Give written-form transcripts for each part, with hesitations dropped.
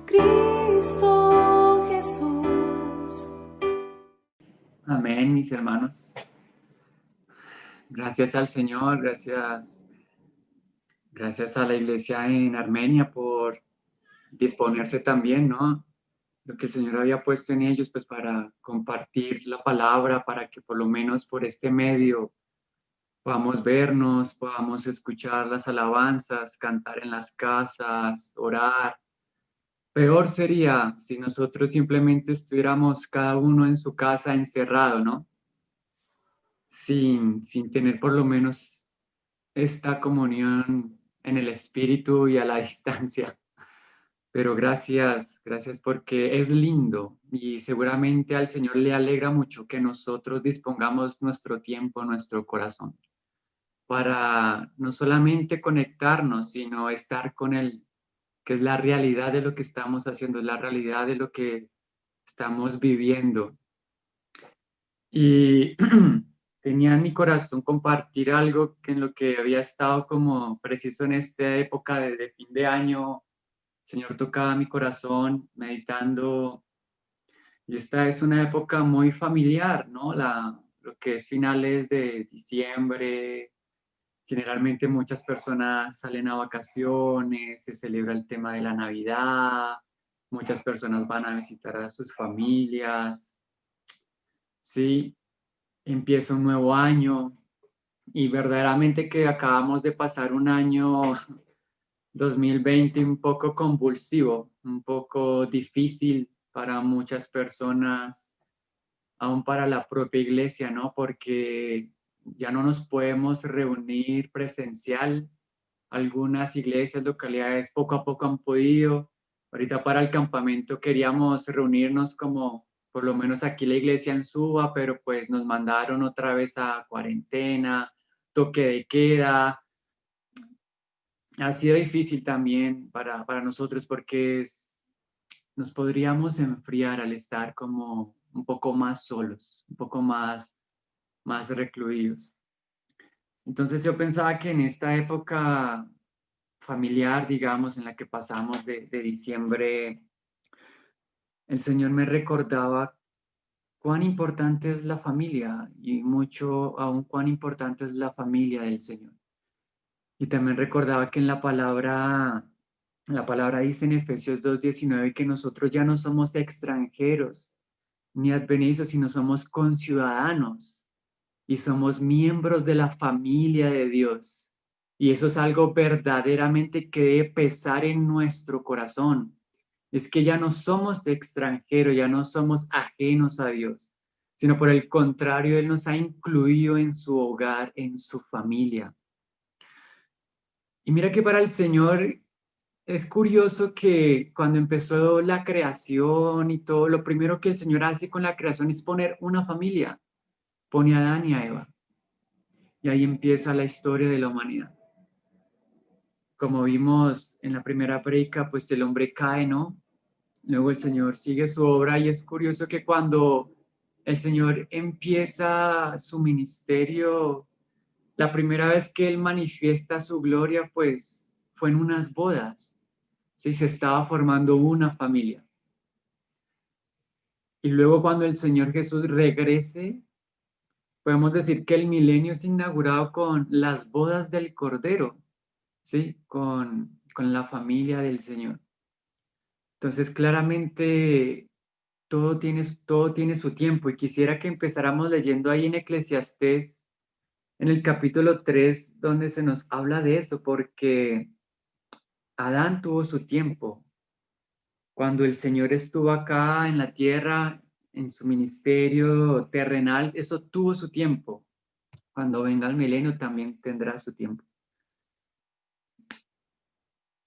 Cristo Jesús. Amén, mis hermanos. Gracias al Señor, gracias a la iglesia en Armenia por disponerse también, ¿no? Lo que el Señor había puesto en ellos, pues para compartir la palabra, para que por lo menos por este medio podamos vernos, podamos escuchar las alabanzas, cantar en las casas, orar. Peor sería si nosotros simplemente estuviéramos cada uno en su casa encerrado, ¿no? Sin tener por lo menos esta comunión en el espíritu y a la distancia. Pero gracias porque es lindo y seguramente al Señor le alegra mucho que nosotros dispongamos nuestro tiempo, nuestro corazón, para no solamente conectarnos, sino estar con Él, que es la realidad de lo que estamos haciendo, es la realidad de lo que estamos viviendo. Y tenía en mi corazón compartir algo que en lo que había estado como preciso en esta época de fin de año. El Señor tocaba mi corazón meditando, y esta es una época muy familiar, ¿no? Lo que es finales de diciembre, generalmente muchas personas salen a vacaciones, se celebra el tema de la Navidad, muchas personas van a visitar a sus familias, sí, empieza un nuevo año y verdaderamente que acabamos de pasar un año 2020 un poco convulsivo, un poco difícil para muchas personas, aún para la propia iglesia, ¿no? Porque ya no nos podemos reunir presencial. Algunas iglesias, localidades poco a poco han podido. Ahorita para el campamento queríamos reunirnos como por lo menos aquí la iglesia en Suba, pero pues nos mandaron otra vez a cuarentena, toque de queda. Ha sido difícil también para nosotros porque nos podríamos enfriar al estar como un poco más solos, un poco más recluidos. Entonces yo pensaba que en esta época familiar, digamos, en la que pasamos de diciembre, el Señor me recordaba cuán importante es la familia y mucho aún cuán importante es la familia del Señor. Y también recordaba que en la palabra dice en Efesios 2:19 que nosotros ya no somos extranjeros ni advenedizos, sino somos conciudadanos y somos miembros de la familia de Dios. Y eso es algo verdaderamente que debe pesar en nuestro corazón. Es que ya no somos extranjeros, ya no somos ajenos a Dios, sino por el contrario, Él nos ha incluido en su hogar, en su familia. Y mira que para el Señor es curioso que cuando empezó la creación y todo, lo primero que el Señor hace con la creación es poner una familia. Pone a Adán y a Eva. Y ahí empieza la historia de la humanidad. Como vimos en la primera prédica, pues el hombre cae, ¿no? Luego el Señor sigue su obra y es curioso que cuando el Señor empieza su ministerio, la primera vez que Él manifiesta su gloria, pues fue en unas bodas. Sí, se estaba formando una familia. Y luego cuando el Señor Jesús regrese, podemos decir que el milenio es inaugurado con las bodas del Cordero, ¿sí? Con la familia del Señor. Entonces, claramente, todo tiene su tiempo y quisiera que empezáramos leyendo ahí en Eclesiastés, en el capítulo 3 donde se nos habla de eso, porque Adán tuvo su tiempo. Cuando el Señor estuvo acá en la tierra, en su ministerio terrenal, eso tuvo su tiempo. Cuando venga el milenio también tendrá su tiempo.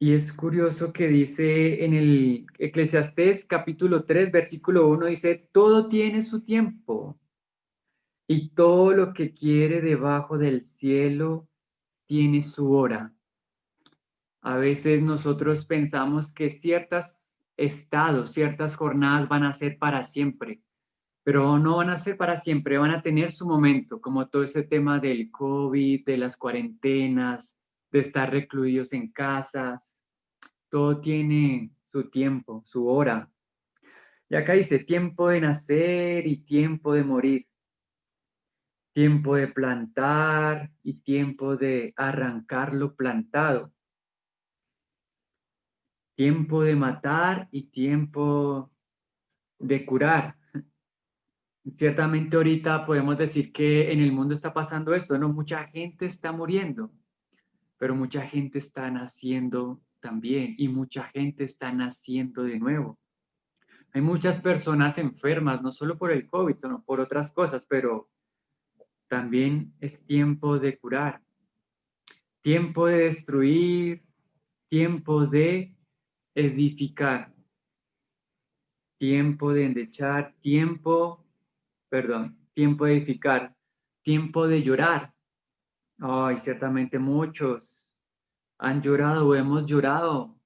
Y es curioso que dice en el Eclesiastés capítulo 3 versículo 1 dice, todo tiene su tiempo y todo lo que quiere debajo del cielo tiene su hora. A veces nosotros pensamos que ciertos estados, ciertas jornadas van a ser para siempre, pero no van a ser para siempre, van a tener su momento, como todo ese tema del COVID, de las cuarentenas, de estar recluidos en casas. todo tiene su tiempo, su hora. Y acá dice tiempo de nacer y tiempo de morir, tiempo de plantar y tiempo de arrancar lo plantado, tiempo de matar y tiempo de curar. Ciertamente ahorita podemos decir que en el mundo está pasando esto, ¿no? Mucha gente está muriendo, pero mucha gente está naciendo también y mucha gente está naciendo de nuevo. Hay muchas personas enfermas, no solo por el COVID, sino por otras cosas, pero también es tiempo de curar, tiempo de destruir, tiempo de edificar, tiempo de endechar, tiempo de edificar, tiempo de llorar. Ay, ciertamente muchos han llorado o hemos llorado,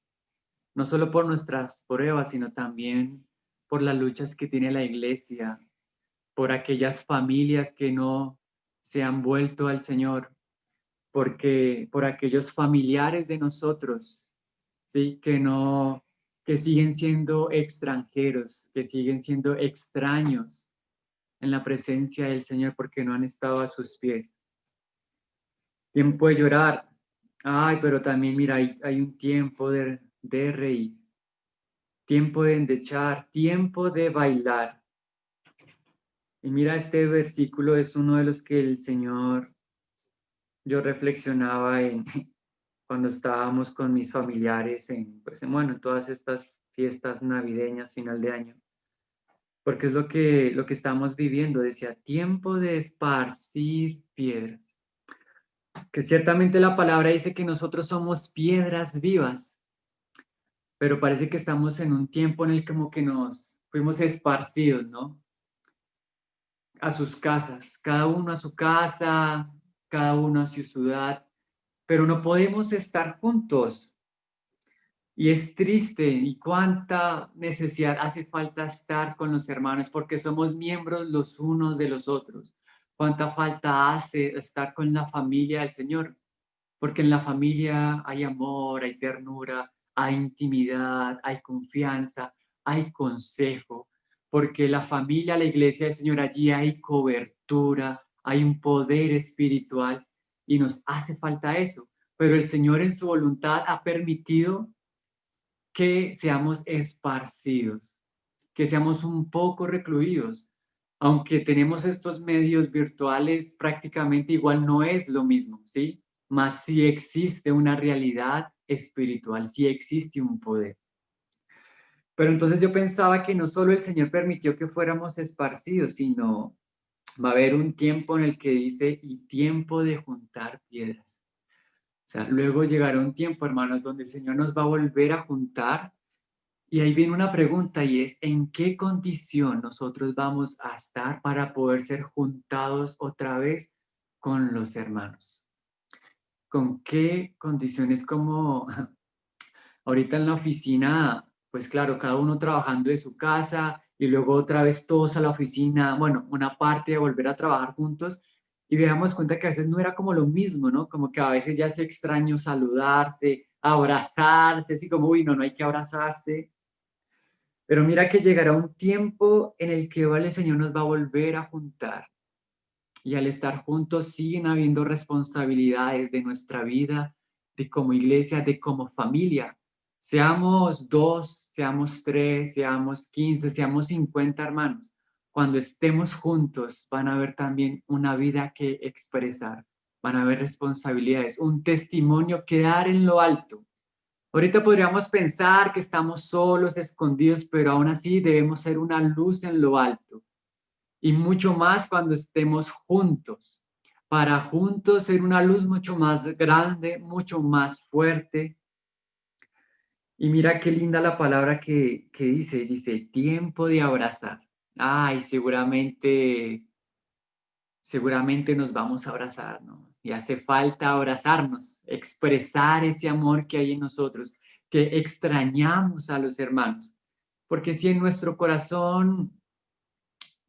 no solo por nuestras pruebas, sino también por las luchas que tiene la iglesia, por aquellas familias que no se han vuelto al Señor, porque por aquellos familiares de nosotros, sí, que siguen siendo extranjeros, que siguen siendo extraños en la presencia del Señor porque no han estado a sus pies. Tiempo de llorar. Ay, pero también mira, hay un tiempo de reír, tiempo de endechar, tiempo de bailar. Y mira, este versículo es uno de los que el Señor, yo reflexionaba en cuando estábamos con mis familiares bueno, en todas estas fiestas navideñas, final de año, porque es lo que estamos viviendo, decía, tiempo de esparcir piedras, que ciertamente la palabra dice que nosotros somos piedras vivas, pero parece que estamos en un tiempo en el como que nos fuimos esparcidos, ¿no? A sus casas, cada uno a su casa, cada uno a su ciudad, pero no podemos estar juntos. Y es triste y cuánta necesidad hace falta estar con los hermanos porque somos miembros los unos de los otros. Cuánta falta hace estar con la familia del Señor, porque en la familia hay amor, hay ternura, hay intimidad, hay confianza, hay consejo, porque la familia, la iglesia del Señor, allí hay cobertura, hay un poder espiritual y nos hace falta eso. Pero el Señor en su voluntad ha permitido que seamos esparcidos, que seamos un poco recluidos. Aunque tenemos estos medios virtuales, prácticamente igual no es lo mismo, ¿sí? Mas sí existe una realidad espiritual, sí existe un poder. Pero entonces yo pensaba que no solo el Señor permitió que fuéramos esparcidos, sino va a haber un tiempo en el que dice, y tiempo de juntar piedras. O sea, luego llegará un tiempo, hermanos, donde el Señor nos va a volver a juntar. Y ahí viene una pregunta y es, ¿en qué condición nosotros vamos a estar para poder ser juntados otra vez con los hermanos? ¿Con qué condiciones como ahorita en la oficina? Pues claro, cada uno trabajando de su casa y luego otra vez todos a la oficina, bueno, una parte de volver a trabajar juntos y veamos cuenta que a veces no era como lo mismo, ¿no? Como que a veces ya es extraño saludarse, abrazarse, así como, uy, no, no hay que abrazarse. Pero mira que llegará un tiempo en el que el Señor nos va a volver a juntar. Y al estar juntos siguen habiendo responsabilidades de nuestra vida, de como iglesia, de como familia. Seamos 2, seamos 3, seamos 15, seamos 50 hermanos. Cuando estemos juntos van a haber también una vida que expresar, van a haber responsabilidades, un testimonio que dar en lo alto. Ahorita podríamos pensar que estamos solos, escondidos, pero aún así debemos ser una luz en lo alto. Y mucho más cuando estemos juntos, para juntos ser una luz mucho más grande, mucho más fuerte. Y mira qué linda la palabra que dice tiempo de abrazar. Ay, seguramente nos vamos a abrazar, ¿no? Y hace falta abrazarnos, expresar ese amor que hay en nosotros, que extrañamos a los hermanos. Porque si en nuestro corazón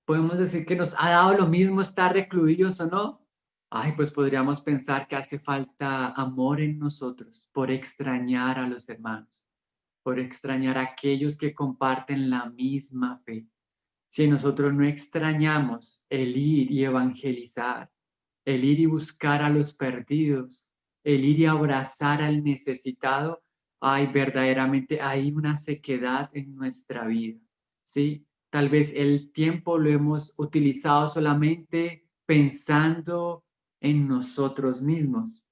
podemos decir que nos ha dado lo mismo estar recluidos o no, ay, pues podríamos pensar que hace falta amor en nosotros por extrañar a los hermanos. por extrañar a aquellos que comparten la misma fe. Si nosotros no extrañamos el ir y evangelizar, el ir y buscar a los perdidos, el ir y abrazar al necesitado, hay verdaderamente hay una sequedad en nuestra vida, ¿sí? Tal vez el tiempo lo hemos utilizado solamente pensando en nosotros mismos.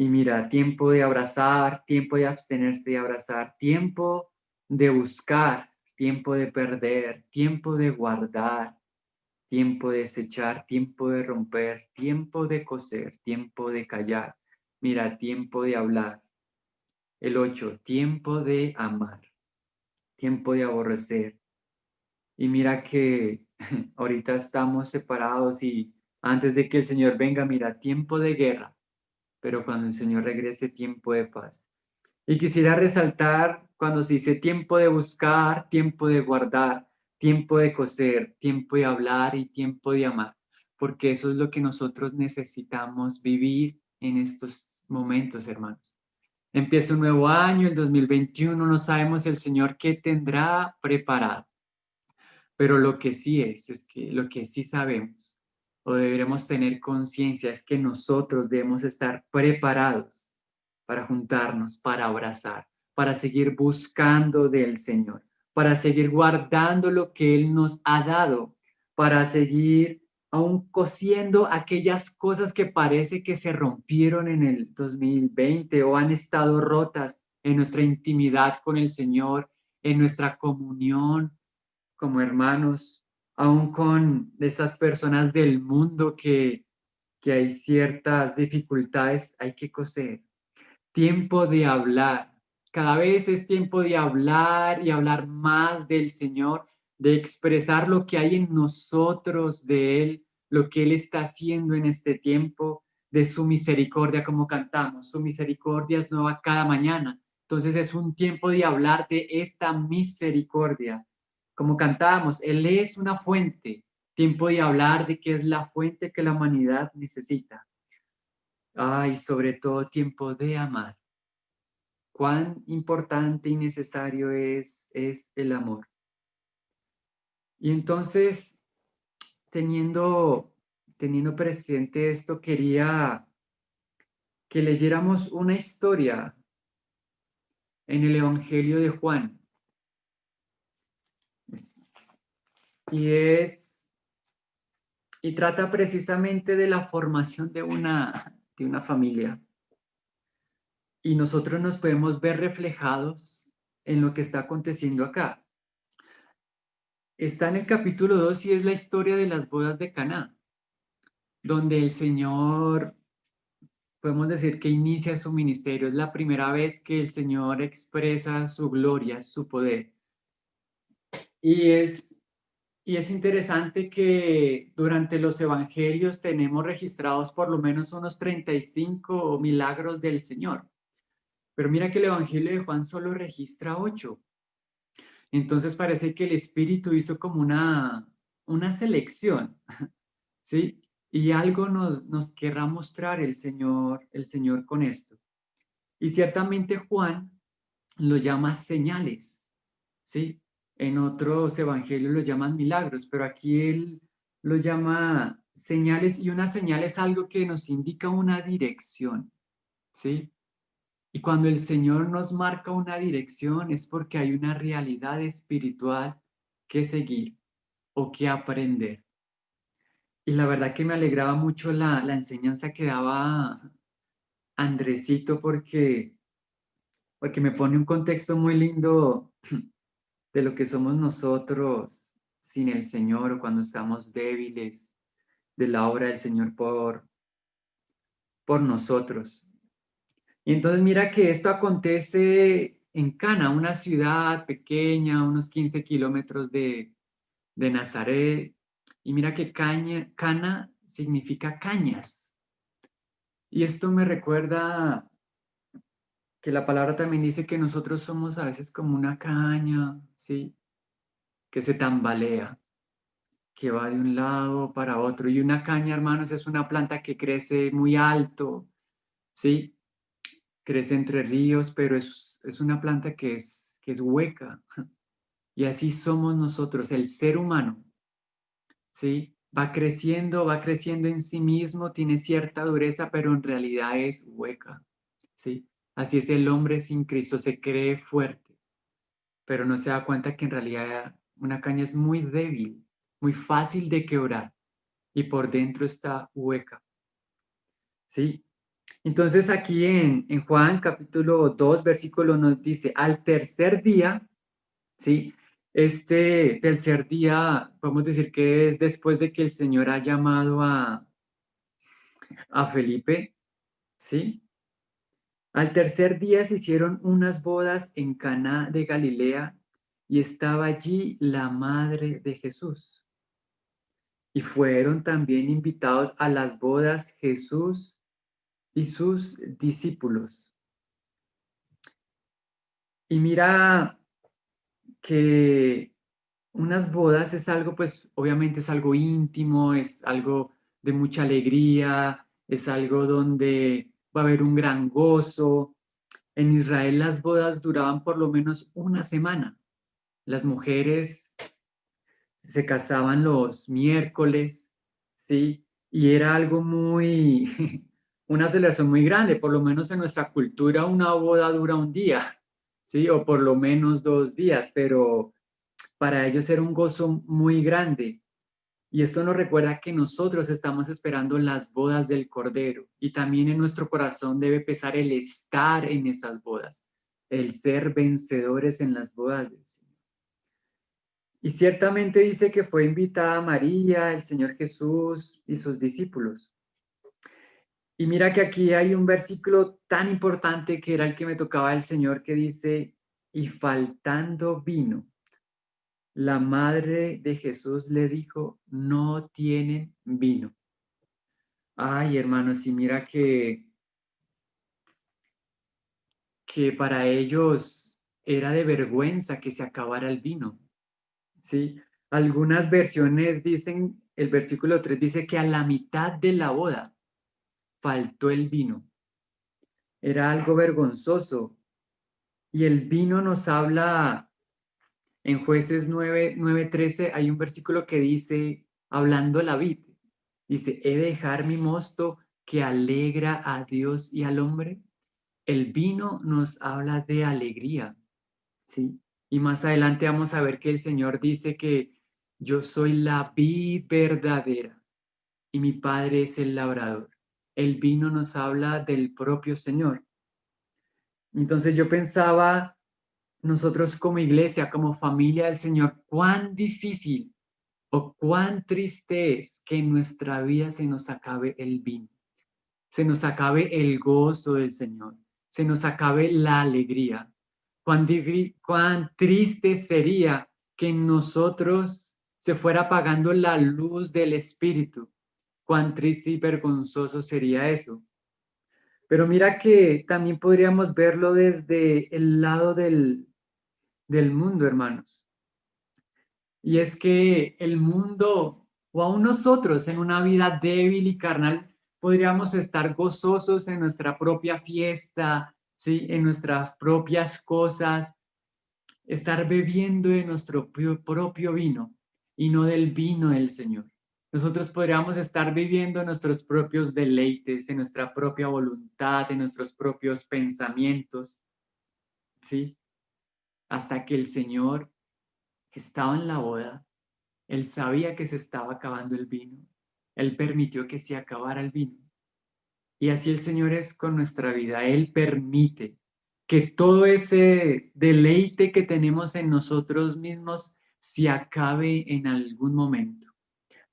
Y mira, tiempo de abrazar, tiempo de abstenerse de abrazar, tiempo de buscar, tiempo de perder, tiempo de guardar, tiempo de desechar, tiempo de romper, tiempo de coser, tiempo de callar. Mira, tiempo de hablar. El 8, tiempo de amar, tiempo de aborrecer. Y mira que ahorita estamos separados y antes de que el Señor venga, mira, tiempo de guerra, pero cuando el Señor regrese, tiempo de paz. Y quisiera resaltar cuando se dice tiempo de buscar, tiempo de guardar, tiempo de coser, tiempo de hablar y tiempo de amar, porque eso es lo que nosotros necesitamos vivir en estos momentos, hermanos. Empieza un nuevo año, el 2021, no sabemos el Señor qué tendrá preparado, pero lo que sí es que lo que sí sabemos o deberemos tener conciencia es que nosotros debemos estar preparados para juntarnos, para abrazar, para seguir buscando del Señor, para seguir guardando lo que Él nos ha dado, para seguir aún cosiendo aquellas cosas que parece que se rompieron en el 2020 o han estado rotas en nuestra intimidad con el Señor, en nuestra comunión como hermanos, aún con esas personas del mundo que hay ciertas dificultades, hay que coser. Tiempo de hablar. Cada vez es tiempo de hablar y hablar más del Señor, de expresar lo que hay en nosotros de Él, lo que Él está haciendo en este tiempo, de su misericordia, como cantamos. Su misericordia es nueva cada mañana. Entonces es un tiempo de hablar de esta misericordia. Como cantábamos, Él es una fuente. Tiempo de hablar de que es la fuente que la humanidad necesita. Ay, sobre todo tiempo de amar. Cuán importante y necesario es el amor. Y entonces, teniendo presente esto, quería que leyéramos una historia en el Evangelio de Juan. Y y trata precisamente de la formación de una familia. Y nosotros nos podemos ver reflejados en lo que está aconteciendo acá. Está en el capítulo 2 y es la historia de las bodas de Caná, donde el Señor, podemos decir que inicia su ministerio. Es la primera vez que el Señor expresa su gloria, su poder. Y y es interesante que durante los evangelios tenemos registrados por lo menos unos 35 milagros del Señor. Pero mira que el evangelio de Juan solo registra 8. Entonces parece que el Espíritu hizo como una selección, ¿sí? Y algo nos querrá mostrar el Señor con esto. Y ciertamente Juan lo llama señales, ¿sí? En otros evangelios lo llaman milagros, pero aquí él lo llama señales y una señal es algo que nos indica una dirección, ¿sí? Y cuando el Señor nos marca una dirección es porque hay una realidad espiritual que seguir o que aprender. Y la verdad que me alegraba mucho la enseñanza que daba Andresito porque me pone un contexto muy lindo de lo que somos nosotros sin el Señor o cuando estamos débiles, de la obra del Señor por nosotros. Y entonces mira que esto acontece en Cana, una ciudad pequeña, unos 15 kilómetros de Nazaret. Y mira que Cana significa cañas. Y esto me recuerda que la palabra también dice que nosotros somos a veces como una caña, ¿sí? Que se tambalea, que va de un lado para otro. Y una caña, hermanos, es una planta que crece muy alto, ¿sí? Crece entre ríos, pero es una planta que es hueca. Y así somos nosotros, el ser humano, ¿sí? Va creciendo en sí mismo, tiene cierta dureza, pero en realidad es hueca, ¿sí? Así es el hombre sin Cristo, se cree fuerte, pero no se da cuenta que en realidad una caña es muy débil, muy fácil de quebrar y por dentro está hueca, ¿sí? Entonces aquí en Juan capítulo 2 versículo nos dice, al tercer día, ¿sí? Este tercer día, podemos decir que es después de que el Señor ha llamado a Felipe, ¿sí? Al tercer día se hicieron unas bodas en Caná de Galilea y estaba allí la madre de Jesús. Y fueron también invitados a las bodas Jesús y sus discípulos. Y mira que unas bodas es algo, pues obviamente es algo íntimo, es algo de mucha alegría, es algo donde va a haber un gran gozo. En Israel las bodas duraban por lo menos una semana. Las mujeres se casaban los miércoles, ¿sí? Y era algo muy, una celebración muy grande, por lo menos en nuestra cultura una boda dura un día, ¿sí? O por lo menos 2 días, pero para ellos era un gozo muy grande. Y esto nos recuerda que nosotros estamos esperando las bodas del Cordero y también en nuestro corazón debe pesar el estar en esas bodas, el ser vencedores en las bodas del Señor. Y ciertamente dice que fue invitada María, el Señor Jesús y sus discípulos. Y mira que aquí hay un versículo tan importante que era el que me tocaba el Señor que dice, y faltando vino. La madre de Jesús le dijo, no tienen vino. Ay, hermanos, y mira que para ellos era de vergüenza que se acabara el vino, ¿sí? Algunas versiones dicen, el versículo 3 dice que a la mitad de la boda faltó el vino. Era algo vergonzoso. Y el vino nos habla, en Jueces 9:13 hay un versículo que dice, hablando la vid, dice, he de dejar mi mosto que alegra a Dios y al hombre. El vino nos habla de alegría, ¿sí? Y más adelante vamos a ver que el Señor dice que yo soy la vid verdadera y mi Padre es el labrador. El vino nos habla del propio Señor. Entonces yo pensaba, nosotros como iglesia, como familia del Señor, cuán difícil o cuán triste es que en nuestra vida se nos acabe el vino, se nos acabe el gozo del Señor, se nos acabe la alegría. Cuán triste sería que en nosotros se fuera apagando la luz del Espíritu. Cuán triste y vergonzoso sería eso. Pero mira que también podríamos verlo desde el lado del mundo, hermanos. Y es que el mundo, o aún nosotros en una vida débil y carnal, podríamos estar gozosos en nuestra propia fiesta, ¿sí? En nuestras propias cosas, estar bebiendo de nuestro propio vino y no del vino del Señor. Nosotros podríamos estar viviendo nuestros propios deleites, en nuestra propia voluntad, en nuestros propios pensamientos, ¿sí? Hasta que el Señor estaba en la boda. Él sabía que se estaba acabando el vino. Él permitió que se acabara el vino. Y así el Señor es con nuestra vida. Él permite que todo ese deleite que tenemos en nosotros mismos se acabe en algún momento.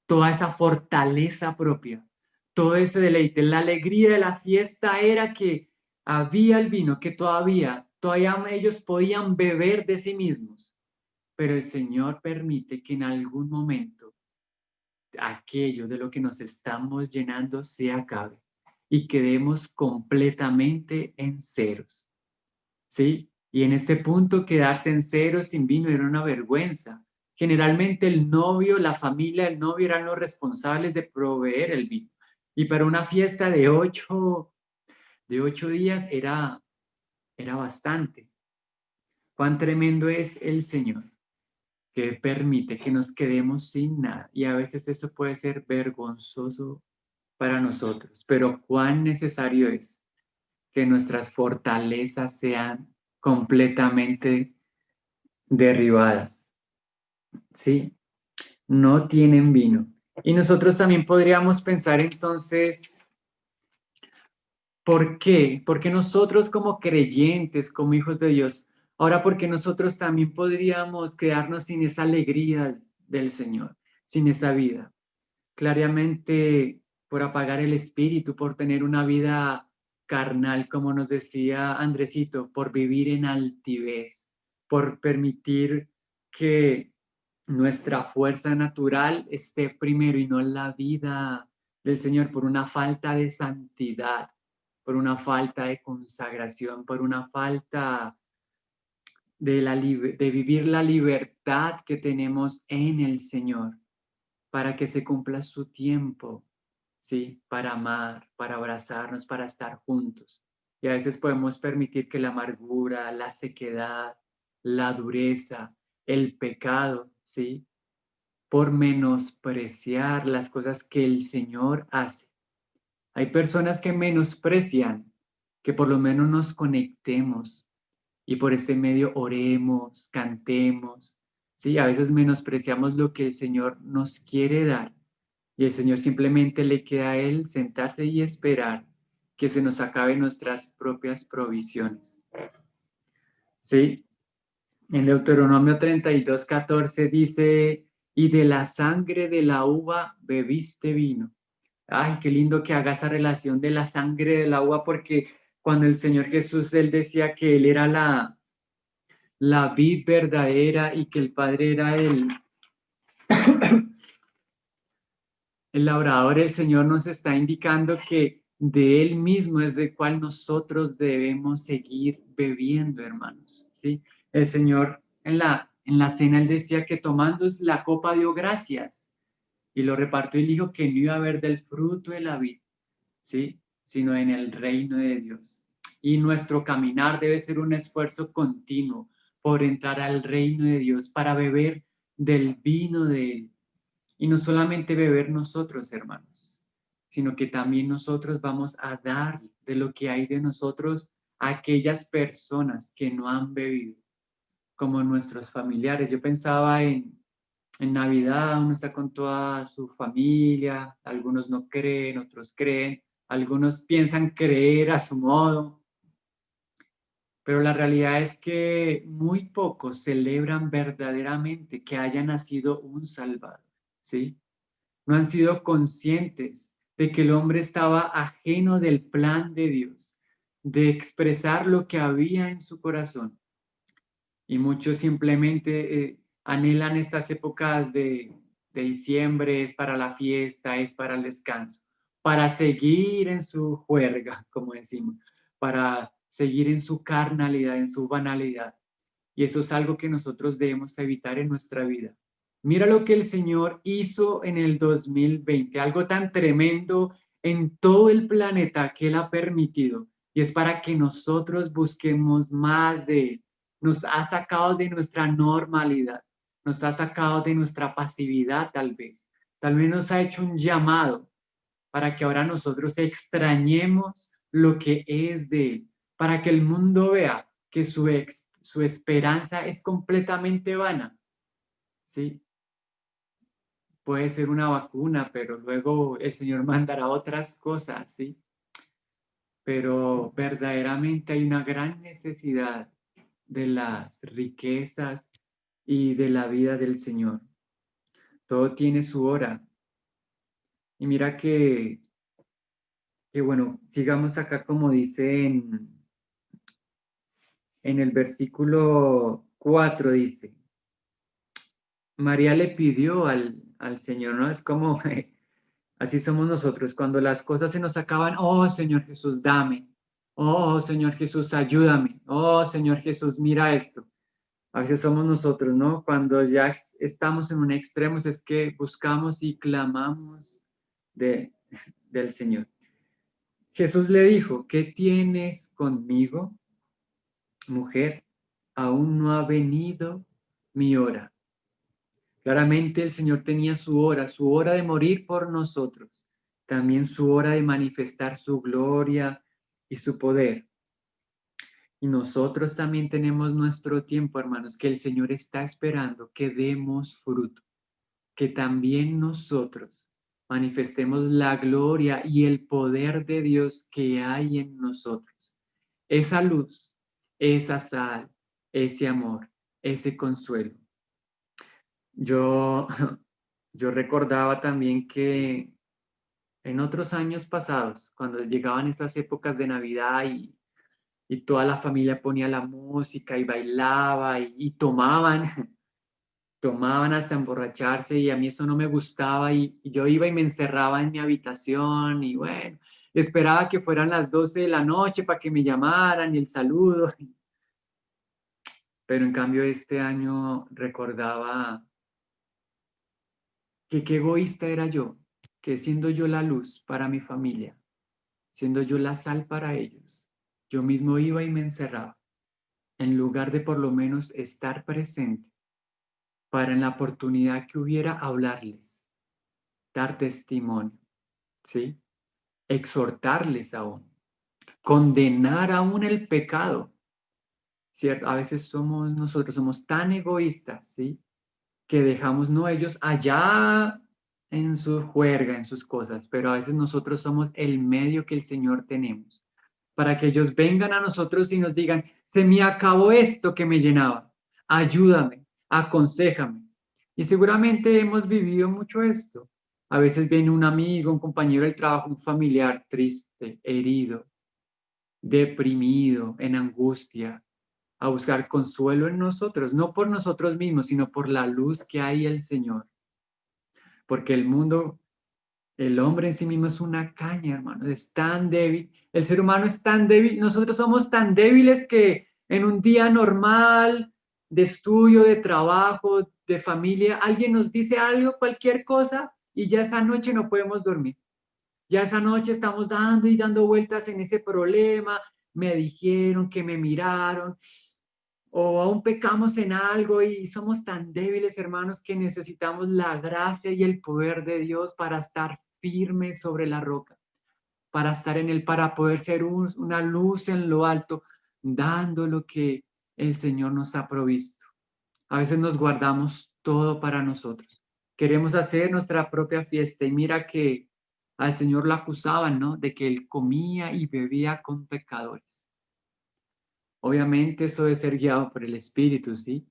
Toda esa fortaleza propia, todo ese deleite, la alegría de la fiesta era que había el vino, que todavía ellos podían beber de sí mismos, pero el Señor permite que en algún momento aquello de lo que nos estamos llenando se acabe y quedemos completamente en ceros, ¿sí? Y en este punto quedarse en ceros sin vino era una vergüenza. Generalmente el novio, la familia del novio eran los responsables de proveer el vino. Y para una fiesta de 8 días era bastante. Cuán tremendo es el Señor, que permite que nos quedemos sin nada. Y a veces eso puede ser vergonzoso para nosotros, pero cuán necesario es que nuestras fortalezas sean completamente derribadas. ¿Sí? No tienen vino. Y nosotros también podríamos pensar entonces, ¿por qué? Porque nosotros como creyentes, como hijos de Dios, ahora porque nosotros también podríamos quedarnos sin esa alegría del Señor, sin esa vida. Claramente por apagar el espíritu, por tener una vida carnal, como nos decía Andresito, por vivir en altivez, por permitir que nuestra fuerza natural esté primero y no la vida del Señor, por una falta de santidad, por una falta de consagración, por una falta de vivir la libertad que tenemos en el Señor para que se cumpla su tiempo, ¿sí? Para amar, para abrazarnos, para estar juntos. Y a veces podemos permitir que la amargura, la sequedad, la dureza, el pecado, ¿sí? Por menospreciar las cosas que el Señor hace. Hay personas que menosprecian que por lo menos nos conectemos y por este medio oremos, cantemos, ¿sí? A veces menospreciamos lo que el Señor nos quiere dar y el Señor simplemente le queda a Él sentarse y esperar que se nos acaben nuestras propias provisiones, ¿sí? En Deuteronomio 32:14 dice, y de la sangre de la uva bebiste vino. Ay, qué lindo que haga esa relación de la sangre de la uva, porque cuando el Señor Jesús, Él decía que Él era la vid verdadera y que el Padre era el labrador, el Señor nos está indicando que de Él mismo es de cual nosotros debemos seguir bebiendo, hermanos, ¿sí? El Señor en la cena, Él decía que tomando la copa dio gracias y lo repartió y dijo que no iba a haber del fruto de la vid, ¿sí? Sino en el reino de Dios. Y nuestro caminar debe ser un esfuerzo continuo por entrar al reino de Dios, para beber del vino de Él. Y no solamente beber nosotros, hermanos, sino que también nosotros vamos a dar de lo que hay de nosotros a aquellas personas que no han bebido, como nuestros familiares. Yo pensaba en Navidad, uno está con toda su familia, algunos no creen, otros creen, algunos piensan creer a su modo, pero la realidad es que muy pocos celebran verdaderamente que haya nacido un Salvador, ¿sí? No han sido conscientes de que el hombre estaba ajeno del plan de Dios, de expresar lo que había en su corazón. Y muchos simplemente anhelan estas épocas de diciembre, es para la fiesta, es para el descanso, para seguir en su juerga, como decimos, para seguir en su carnalidad, en su banalidad. Y eso es algo que nosotros debemos evitar en nuestra vida. Mira lo que el Señor hizo en el 2020, algo tan tremendo en todo el planeta que Él ha permitido. Y es para que nosotros busquemos más de Él. Nos ha sacado de nuestra normalidad, nos ha sacado de nuestra pasividad tal vez. Tal vez nos ha hecho un llamado para que ahora nosotros extrañemos lo que es de Él, para que el mundo vea que su esperanza es completamente vana, ¿sí? Puede ser una vacuna, pero luego el Señor mandará otras cosas, ¿sí? Pero verdaderamente hay una gran necesidad de las riquezas y de la vida del Señor. Todo tiene su hora. Y mira que bueno, sigamos acá como dice en el versículo 4 dice, María le pidió al Señor, ¿no? Es como, así somos nosotros, cuando las cosas se nos acaban, oh Señor Jesús, dame, oh Señor Jesús, ayúdame, oh Señor Jesús, mira esto. A veces somos nosotros, ¿no? Cuando ya estamos en un extremo, es que buscamos y clamamos de, del Señor. Jesús le dijo, ¿qué tienes conmigo, mujer? aún no ha venido mi hora. Claramente el Señor tenía su hora de morir por nosotros, también su hora de manifestar su gloria y su poder. Y nosotros también tenemos nuestro tiempo, hermanos, que el Señor está esperando que demos fruto, que también nosotros manifestemos la gloria y el poder de Dios que hay en nosotros. Esa luz, esa sal, ese amor, ese consuelo. Yo, yo recordaba también que en otros años pasados, cuando llegaban estas épocas de Navidad y toda la familia ponía la música y bailaba y tomaban, tomaban hasta emborracharse y a mí eso no me gustaba y yo iba y me encerraba en mi habitación y bueno, esperaba que fueran las 12 de la noche para que me llamaran y el saludo. Pero en cambio este año recordaba que qué egoísta era yo, que siendo yo la luz para mi familia, siendo yo la sal para ellos, yo mismo iba y me encerraba, en lugar de por lo menos estar presente para en la oportunidad que hubiera hablarles, dar testimonio, ¿sí? Exhortarles aún, condenar aún el pecado, ¿cierto? A veces nosotros somos tan egoístas, ¿sí? Que dejamos, no ellos allá en su juerga, en sus cosas, pero a veces nosotros somos el medio que el Señor tenemos para que ellos vengan a nosotros y nos digan, se me acabó esto que me llenaba, ayúdame, aconséjame. Y seguramente hemos vivido mucho esto. A veces viene un amigo, un compañero del trabajo, un familiar triste, herido, deprimido, en angustia, a buscar consuelo en nosotros, no por nosotros mismos, sino por la luz que hay el Señor. Porque el mundo, el hombre en sí mismo es una caña, hermano, es tan débil, el ser humano es tan débil, nosotros somos tan débiles que en un día normal de estudio, de trabajo, de familia, alguien nos dice algo, cualquier cosa, y ya esa noche no podemos dormir. Ya esa noche estamos dando y dando vueltas en ese problema, me dijeron que me miraron, o aún pecamos en algo y somos tan débiles, hermanos, que necesitamos la gracia y el poder de Dios para estar firmes sobre la roca, para estar en él, para poder ser una luz en lo alto, dando lo que el Señor nos ha provisto. A veces nos guardamos todo para nosotros. Queremos hacer nuestra propia fiesta y mira que al Señor lo acusaban, ¿no? De que él comía y bebía con pecadores. Obviamente eso debe ser guiado por el Espíritu, ¿sí?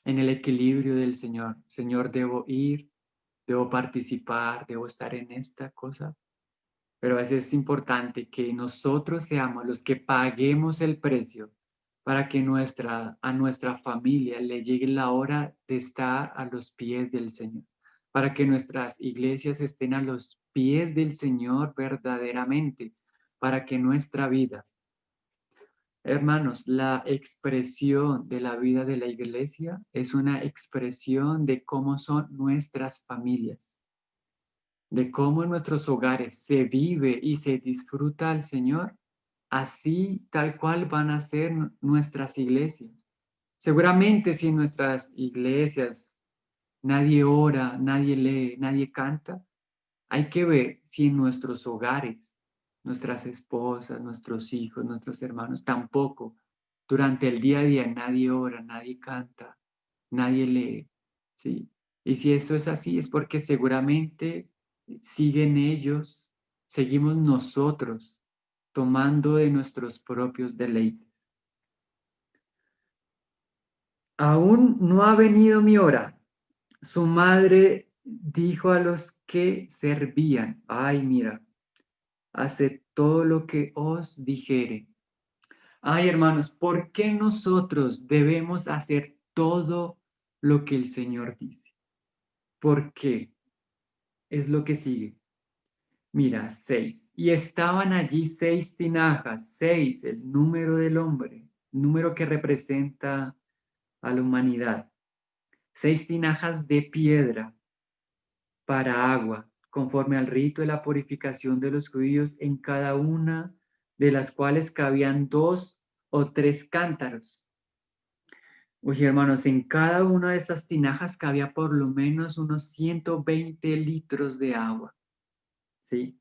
En el equilibrio del Señor. Señor, debo ir, debo participar, debo estar en esta cosa. Pero a veces es importante que nosotros seamos los que paguemos el precio para que a nuestra familia le llegue la hora de estar a los pies del Señor, para que nuestras iglesias estén a los pies del Señor verdaderamente, para que nuestra vida. Hermanos, la expresión de la vida de la iglesia es una expresión de cómo son nuestras familias, de cómo en nuestros hogares se vive y se disfruta al Señor, así tal cual van a ser nuestras iglesias. Seguramente si en nuestras iglesias nadie ora, nadie lee, nadie canta, hay que ver si en nuestros hogares, nuestras esposas, nuestros hijos, nuestros hermanos, tampoco. Durante el día a día nadie ora, nadie canta, nadie lee, ¿sí? Y si eso es así, es porque seguramente siguen ellos, seguimos nosotros tomando de nuestros propios deleites. Aún no ha venido mi hora. Su madre dijo a los que servían, ay, mira, haced todo lo que os dijere. Ay, hermanos, ¿por qué nosotros debemos hacer todo lo que el Señor dice? ¿Por qué? Es lo que sigue. Mira, 6. Y estaban allí 6 tinajas, 6, el número del hombre, número que representa a la humanidad. 6 tinajas de piedra para agua, conforme al rito de la purificación de los judíos, en cada una de las cuales cabían 2 o 3 cántaros. Uy, hermanos, en cada una de estas tinajas cabía por lo menos unos 120 litros de agua, ¿sí?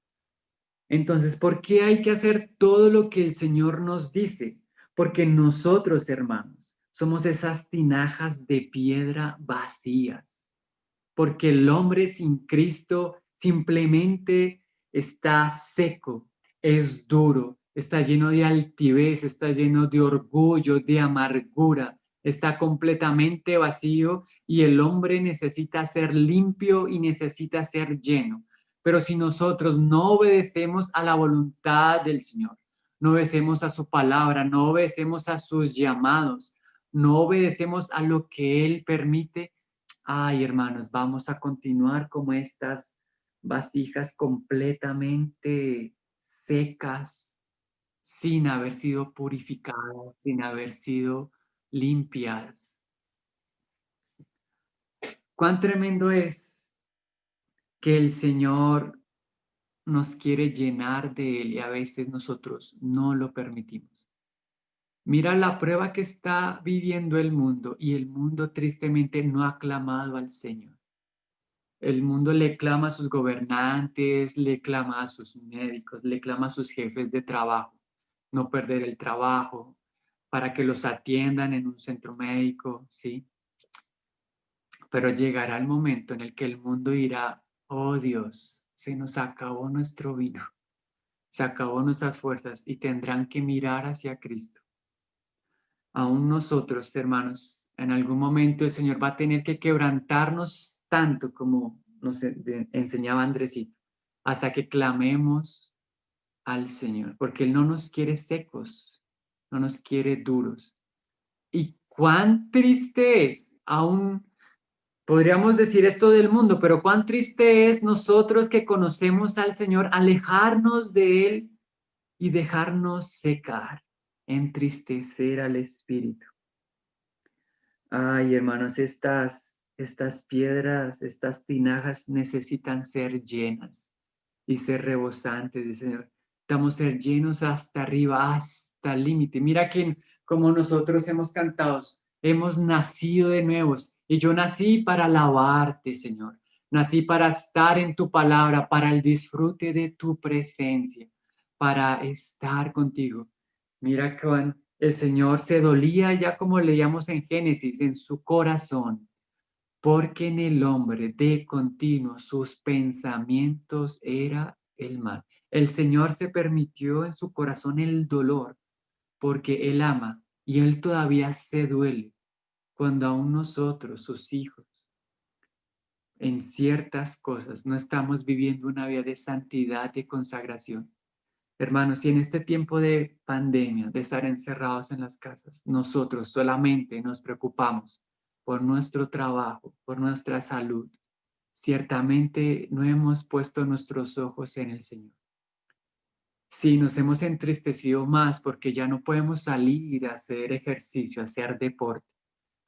Entonces, ¿por qué hay que hacer todo lo que el Señor nos dice? Porque nosotros, hermanos, somos esas tinajas de piedra vacías. Porque el hombre sin Cristo simplemente está seco, es duro, está lleno de altivez, está lleno de orgullo, de amargura, está completamente vacío y el hombre necesita ser limpio y necesita ser lleno. Pero si nosotros no obedecemos a la voluntad del Señor, no obedecemos a su palabra, no obedecemos a sus llamados, no obedecemos a lo que Él permite, ay, hermanos, vamos a continuar como estas vasijas completamente secas, sin haber sido purificadas, sin haber sido limpiadas. Cuán tremendo es que el Señor nos quiere llenar de Él y a veces nosotros no lo permitimos. Mira la prueba que está viviendo el mundo y el mundo tristemente no ha clamado al Señor. El mundo le clama a sus gobernantes, le clama a sus médicos, le clama a sus jefes de trabajo, no perder el trabajo, para que los atiendan en un centro médico, ¿sí? Pero llegará el momento en el que el mundo dirá, oh Dios, se nos acabó nuestro vino, se acabó nuestras fuerzas y tendrán que mirar hacia Cristo. Aún nosotros, hermanos, en algún momento el Señor va a tener que quebrantarnos tanto como nos enseñaba Andresito, hasta que clamemos al Señor, porque Él no nos quiere secos, no nos quiere duros. Y cuán triste es, aún podríamos decir esto del mundo, pero cuán triste es nosotros que conocemos al Señor, alejarnos de Él y dejarnos secar, entristecer al Espíritu. Ay, hermanos, estas piedras, estas tinajas necesitan ser llenas y ser rebosantes, dice Señor. Estamos ser llenos hasta arriba, hasta el límite. Mira que como nosotros hemos cantado, hemos nacido de nuevos y yo nací para alabarte, Señor. Nací para estar en tu palabra, para el disfrute de tu presencia, para estar contigo. Mira cuán el Señor se dolía, ya como leíamos en Génesis, en su corazón, porque en el hombre de continuo sus pensamientos era el mal. El Señor se permitió en su corazón el dolor porque Él ama y Él todavía se duele cuando aún nosotros, sus hijos, en ciertas cosas no estamos viviendo una vida de santidad, de consagración. Hermanos, si en este tiempo de pandemia, de estar encerrados en las casas, nosotros solamente nos preocupamos por nuestro trabajo, por nuestra salud, ciertamente no hemos puesto nuestros ojos en el Señor. Si nos hemos entristecido más porque ya no podemos salir a hacer ejercicio, a hacer deporte,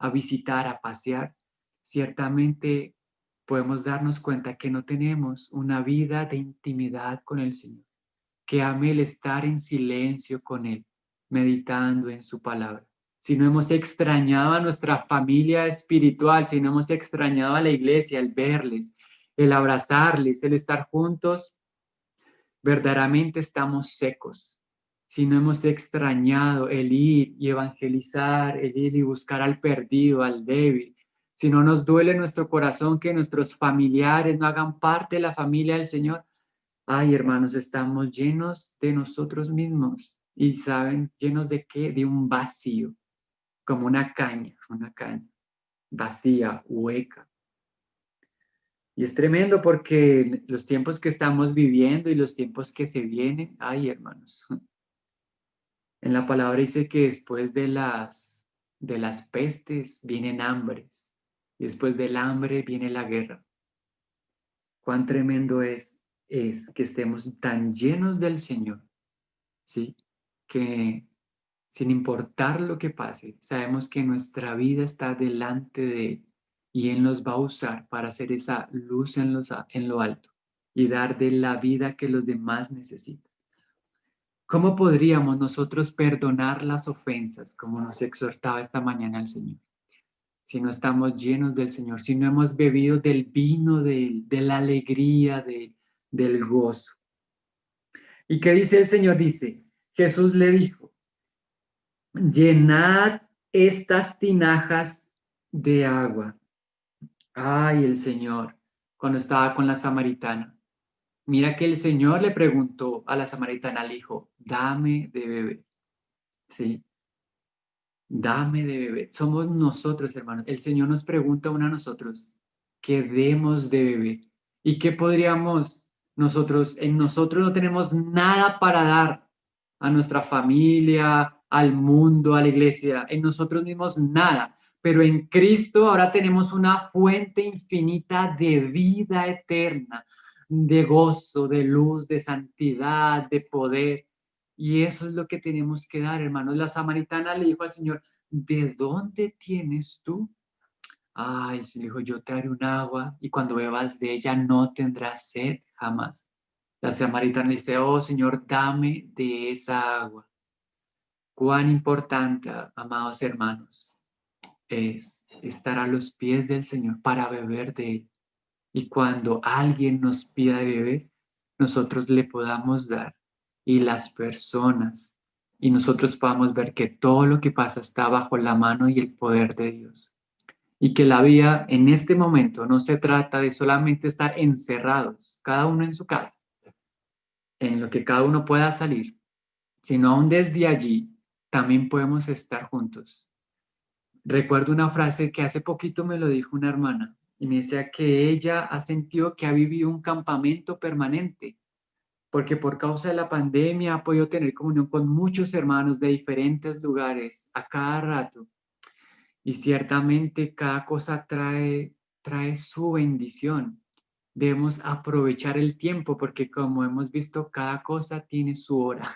a visitar, a pasear, ciertamente podemos darnos cuenta que no tenemos una vida de intimidad con el Señor, que ame el estar en silencio con Él, meditando en su palabra. Si no hemos extrañado a nuestra familia espiritual, si no hemos extrañado a la iglesia, el verles, el abrazarles, el estar juntos, verdaderamente estamos secos. Si no hemos extrañado el ir y evangelizar, el ir y buscar al perdido, al débil, si no nos duele nuestro corazón que nuestros familiares no hagan parte de la familia del Señor, ay, hermanos, estamos llenos de nosotros mismos. ¿Y saben llenos de qué? De un vacío, como una caña vacía, hueca. Y es tremendo porque los tiempos que estamos viviendo y los tiempos que se vienen, ay, hermanos, en la palabra dice que después de las pestes vienen hambres y después del hambre viene la guerra. Cuán tremendo es que estemos tan llenos del Señor, ¿sí? Que sin importar lo que pase, sabemos que nuestra vida está delante de Él y Él nos va a usar para hacer esa luz en lo alto y dar de la vida que los demás necesitan. ¿Cómo podríamos nosotros perdonar las ofensas, como nos exhortaba esta mañana el Señor? si no estamos llenos del Señor, si no hemos bebido del vino de Él, de la alegría de Él, del gozo. ¿Y qué dice el Señor? Dice, Jesús le dijo, llenad estas tinajas de agua. Ay, el Señor, cuando estaba con la samaritana. Mira que el Señor le preguntó a la samaritana, le dijo, dame de beber. Sí, dame de beber. Somos nosotros, hermanos. El Señor nos pregunta a nosotros que demos de beber. ¿Y qué podríamos nosotros? En nosotros no tenemos nada para dar a nuestra familia, al mundo, a la iglesia. En nosotros mismos nada. Pero en Cristo ahora tenemos una fuente infinita de vida eterna, de gozo, de luz, de santidad, de poder. Y eso es lo que tenemos que dar, hermanos. La samaritana le dijo al Señor, ¿de dónde tienes tú? Ay, se le dijo, yo te haré un agua y cuando bebas de ella no tendrás sed jamás. La samaritana le dice, oh Señor, dame de esa agua. Cuán importante, amados hermanos, es estar a los pies del Señor para beber de Él. Y cuando alguien nos pida de beber, nosotros le podamos dar y las personas y nosotros podamos ver que todo lo que pasa está bajo la mano y el poder de Dios. Y que la vida en este momento no se trata de solamente estar encerrados, cada uno en su casa, en lo que cada uno pueda salir, sino aún desde allí también podemos estar juntos. Recuerdo una frase que hace poquito me lo dijo una hermana y me decía que ella ha sentido que ha vivido un campamento permanente, porque por causa de la pandemia ha podido tener comunión con muchos hermanos de diferentes lugares a cada rato. Y ciertamente cada cosa trae su bendición. Debemos aprovechar el tiempo porque como hemos visto, cada cosa tiene su hora.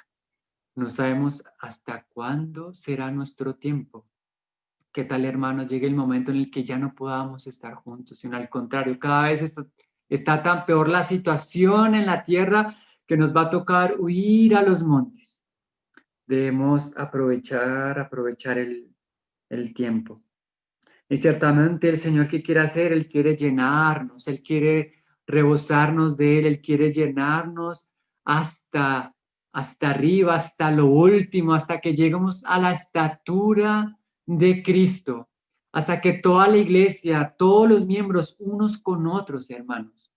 No sabemos hasta cuándo será nuestro tiempo. ¿Qué tal, hermanos? Llegue el momento en el que ya no podamos estar juntos, sino al contrario, cada vez está tan peor la situación en la tierra que nos va a tocar huir a los montes. Debemos aprovechar el tiempo. Y ciertamente el Señor, ¿qué quiere hacer? Él quiere llenarnos, Él quiere rebosarnos de Él, Él quiere llenarnos hasta arriba, hasta lo último, hasta que lleguemos a la estatura de Cristo, hasta que toda la iglesia, todos los miembros, unos con otros, hermanos.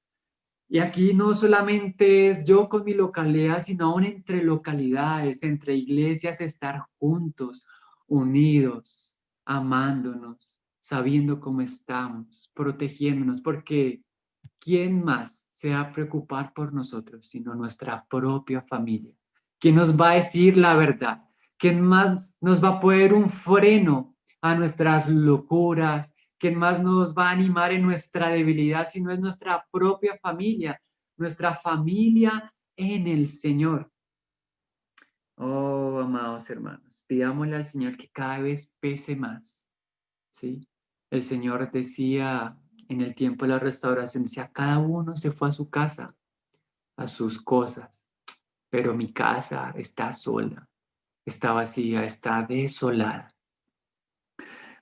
Y aquí no solamente es yo con mi localidad, sino aún entre localidades, entre iglesias, estar juntos, unidos, amándonos, sabiendo cómo estamos, protegiéndonos, porque ¿quién más se va a preocupar por nosotros sino nuestra propia familia? ¿Quién nos va a decir la verdad? ¿Quién más nos va a poner un freno a nuestras locuras? ¿Quién más nos va a animar en nuestra debilidad si no es nuestra propia familia en el Señor? Oh, amados hermanos, pidámosle al Señor que cada vez pese más, ¿sí? El Señor decía en el tiempo de la restauración, decía, cada uno se fue a su casa, a sus cosas, pero mi casa está sola, está vacía, está desolada.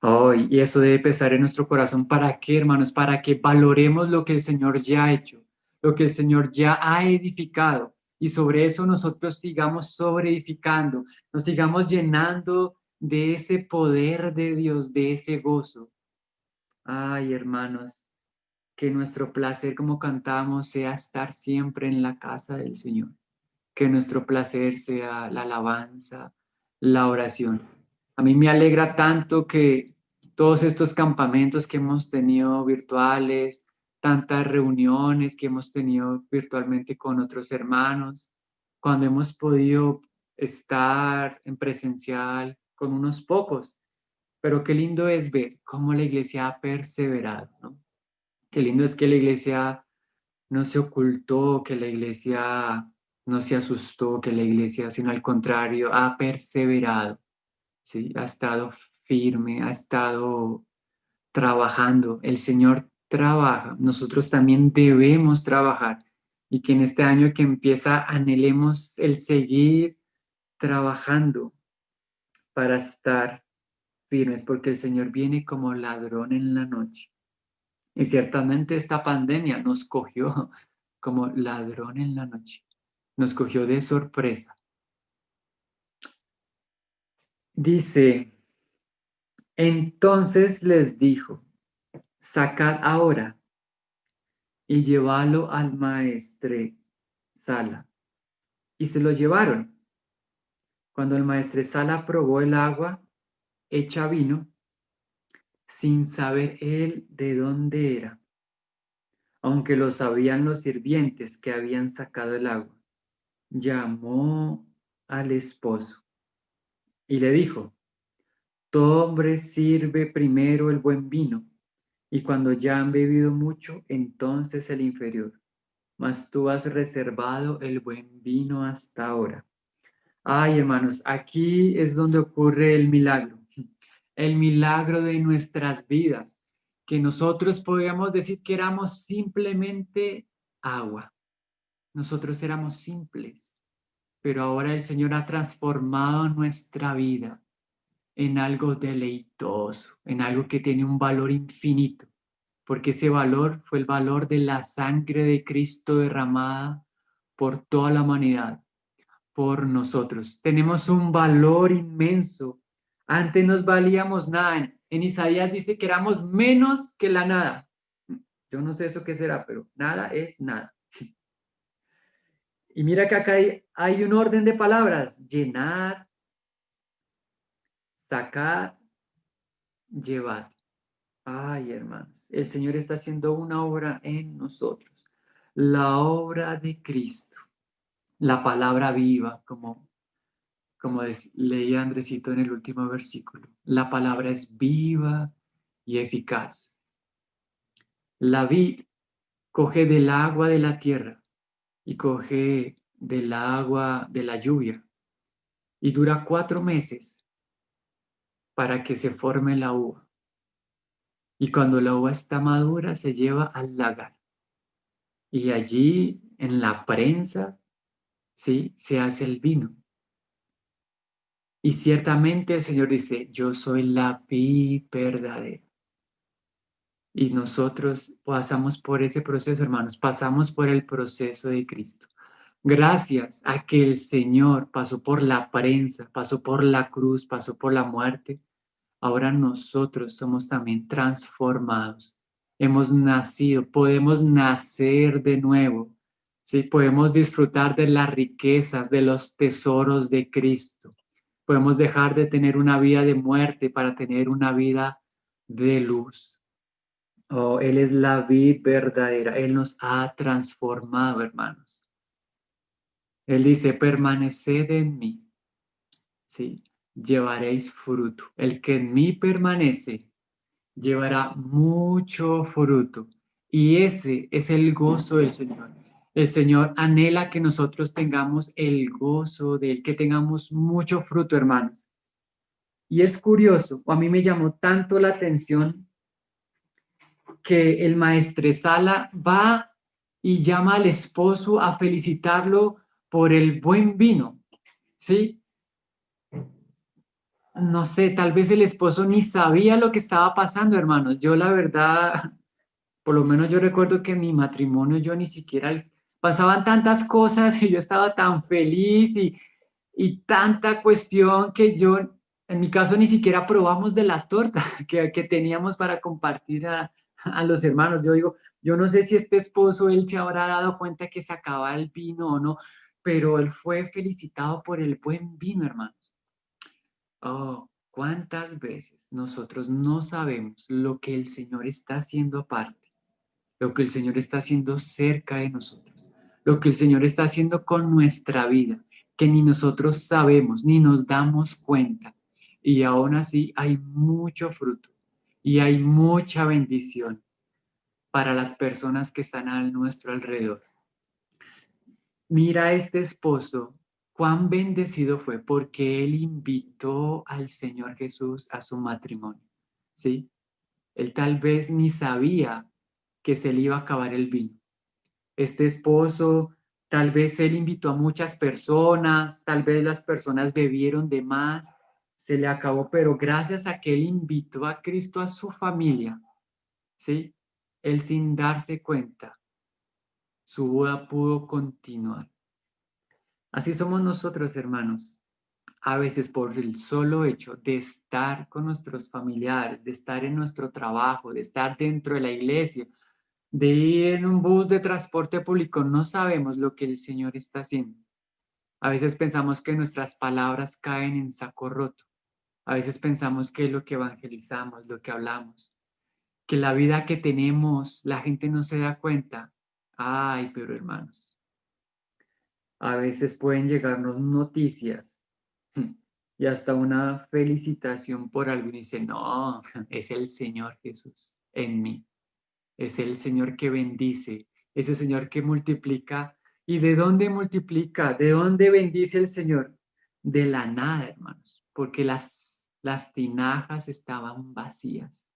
Oh, y eso debe pesar en nuestro corazón. ¿Para qué, hermanos? Para que valoremos lo que el Señor ya ha hecho, lo que el Señor ya ha edificado. Y sobre eso nosotros sigamos sobreedificando, nos sigamos llenando de ese poder de Dios, de ese gozo. Ay, hermanos, que nuestro placer, como cantamos, sea estar siempre en la casa del Señor. Que nuestro placer sea la alabanza, la oración. A mí me alegra tanto que todos estos campamentos que hemos tenido virtuales, tantas reuniones que hemos tenido virtualmente con otros hermanos, cuando hemos podido estar en presencial con unos pocos, pero qué lindo es ver cómo la iglesia ha perseverado, ¿no? Qué lindo es que la iglesia no se ocultó, que la iglesia no se asustó, que la iglesia, sino al contrario, ha perseverado, ¿sí? Ha estado firme, ha estado trabajando. El Señor trabaja, nosotros también debemos trabajar y que en este año que empieza anhelemos el seguir trabajando para estar firmes, porque el Señor viene como ladrón en la noche. Y ciertamente esta pandemia nos cogió como ladrón en la noche. Nos cogió de sorpresa. Dice, entonces les dijo, sacad ahora y llevadlo al maestresala. Y se lo llevaron. Cuando el maestresala probó el agua hecha vino, sin saber él de dónde era, aunque lo sabían los sirvientes que habían sacado el agua, llamó al esposo y le dijo, todo hombre sirve primero el buen vino, y cuando ya han bebido mucho, entonces el inferior. Mas tú has reservado el buen vino hasta ahora. Ay, hermanos, aquí es donde ocurre el milagro de nuestras vidas, que nosotros podríamos decir que éramos simplemente agua. Nosotros éramos simples, pero ahora el Señor ha transformado nuestra vida en algo deleitoso, en algo que tiene un valor infinito, porque ese valor fue el valor de la sangre de Cristo derramada por toda la humanidad, por nosotros. Tenemos un valor inmenso. Antes nos valíamos nada. En Isaías dice que éramos menos que la nada. Yo no sé eso qué será, pero nada es nada. Y mira que acá hay un orden de palabras. Llenad, sacad, llevad. Ay, hermanos, el Señor está haciendo una obra en nosotros. La obra de Cristo. La palabra viva, como leía Andresito en el último versículo. La palabra es viva y eficaz. La vid coge del agua de la tierra y coge del agua de la lluvia y dura 4 meses para que se forme la uva. Y cuando la uva está madura se lleva al lagar. Y allí en la prensa, ¿sí?, se hace el vino. Y ciertamente el Señor dice, yo soy la vid verdadera. Y nosotros pasamos por ese proceso, hermanos, pasamos por el proceso de Cristo. Gracias a que el Señor pasó por la prensa, pasó por la cruz, pasó por la muerte, ahora nosotros somos también transformados. Hemos nacido, podemos nacer de nuevo. Sí, podemos disfrutar de las riquezas, de los tesoros de Cristo. Podemos dejar de tener una vida de muerte para tener una vida de luz. Oh, Él es la vid verdadera. Él nos ha transformado, hermanos. Él dice, permaneced en mí. Sí, llevaréis fruto. El que en mí permanece llevará mucho fruto. Y ese es el gozo del Señor. El Señor anhela que nosotros tengamos el gozo de Él, que tengamos mucho fruto, hermanos. Y es curioso, a mí me llamó tanto la atención que el maestresala va y llama al esposo a felicitarlo por el buen vino, ¿sí? No sé, tal vez el esposo ni sabía lo que estaba pasando, hermanos. Yo la verdad, por lo menos yo recuerdo que en mi matrimonio yo ni siquiera, pasaban tantas cosas y yo estaba tan feliz y tanta cuestión que yo, en mi caso, ni siquiera probamos de la torta que teníamos para compartir a los hermanos. Yo digo, yo no sé si este esposo, él se habrá dado cuenta que se acababa el vino o no, pero él fue felicitado por el buen vino, hermanos. Oh, cuántas veces nosotros no sabemos lo que el Señor está haciendo aparte, lo que el Señor está haciendo cerca de nosotros, lo que el Señor está haciendo con nuestra vida, que ni nosotros sabemos, ni nos damos cuenta. Y aún así hay mucho fruto y hay mucha bendición para las personas que están a nuestro alrededor. Mira a este esposo, cuán bendecido fue porque él invitó al Señor Jesús a su matrimonio, ¿sí? Él tal vez ni sabía que se le iba a acabar el vino. Este esposo, tal vez él invitó a muchas personas, tal vez las personas bebieron de más, se le acabó, pero gracias a que él invitó a Cristo a su familia, ¿sí? Él sin darse cuenta, su boda pudo continuar. Así somos nosotros, hermanos. A veces por el solo hecho de estar con nuestros familiares, de estar en nuestro trabajo, de estar dentro de la iglesia, de ir en un bus de transporte público, no sabemos lo que el Señor está haciendo. A veces pensamos que nuestras palabras caen en saco roto. A veces pensamos que es lo que evangelizamos, lo que hablamos, que la vida que tenemos, la gente no se da cuenta. Ay, pero hermanos, a veces pueden llegarnos noticias y hasta una felicitación por algo y dice, no, es el Señor Jesús en mí. Es el Señor que bendice, ese Señor que multiplica. ¿Y de dónde multiplica? ¿De dónde bendice el Señor? De la nada, hermanos, porque las tinajas estaban vacías.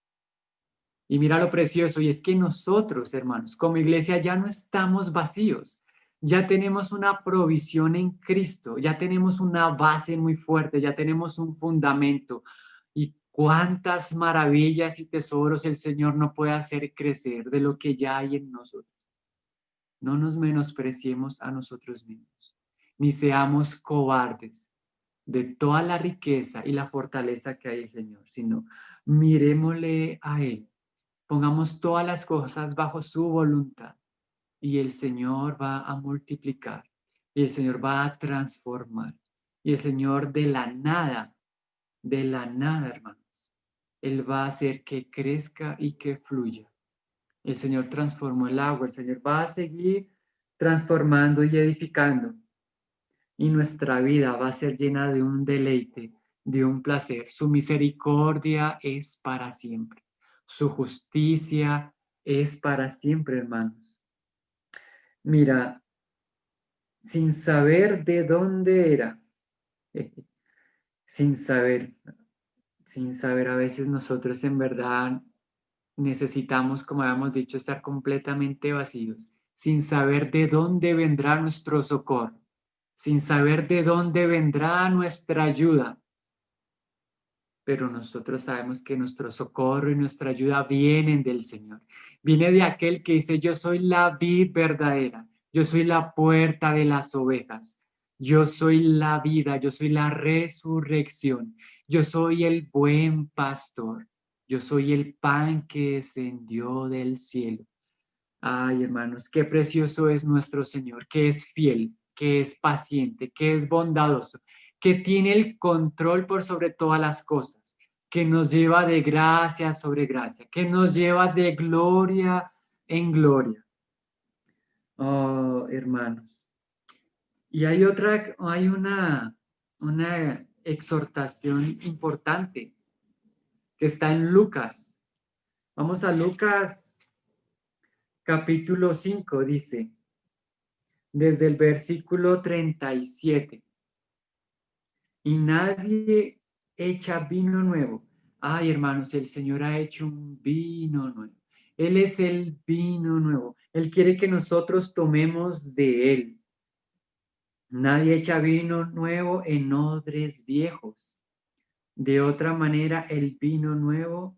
Y mira lo precioso, y es que nosotros, hermanos, como iglesia ya no estamos vacíos, ya tenemos una provisión en Cristo, ya tenemos una base muy fuerte, ya tenemos un fundamento. Y cuántas maravillas y tesoros el Señor no puede hacer crecer de lo que ya hay en nosotros. No nos menospreciemos a nosotros mismos, ni seamos cobardes de toda la riqueza y la fortaleza que hay en el Señor, sino miremosle a Él. Pongamos todas las cosas bajo su voluntad y el Señor va a multiplicar y el Señor va a transformar y el Señor de la nada, hermanos, Él va a hacer que crezca y que fluya. El Señor transformó el agua, el Señor va a seguir transformando y edificando y nuestra vida va a ser llena de un deleite, de un placer. Su misericordia es para siempre. Su justicia es para siempre, hermanos. Mira, sin saber de dónde era, sin saber, sin saber a veces nosotros en verdad necesitamos, como habíamos dicho, estar completamente vacíos, sin saber de dónde vendrá nuestro socorro, sin saber de dónde vendrá nuestra ayuda. Pero nosotros sabemos que nuestro socorro y nuestra ayuda vienen del Señor. Viene de aquel que dice, yo soy la vid verdadera, yo soy la puerta de las ovejas, yo soy la vida, yo soy la resurrección, yo soy el buen pastor, yo soy el pan que descendió del cielo. Ay, hermanos, qué precioso es nuestro Señor, que es fiel, que es paciente, que es bondadoso, que tiene el control por sobre todas las cosas, que nos lleva de gracia sobre gracia, que nos lleva de gloria en gloria. Oh, hermanos. Y hay una exhortación importante que está en Lucas. Vamos a Lucas capítulo 5, dice, desde el versículo 37. Y nadie echa vino nuevo. Ay, hermanos, el Señor ha hecho un vino nuevo. Él es el vino nuevo. Él quiere que nosotros tomemos de Él. Nadie echa vino nuevo en odres viejos. De otra manera, el vino nuevo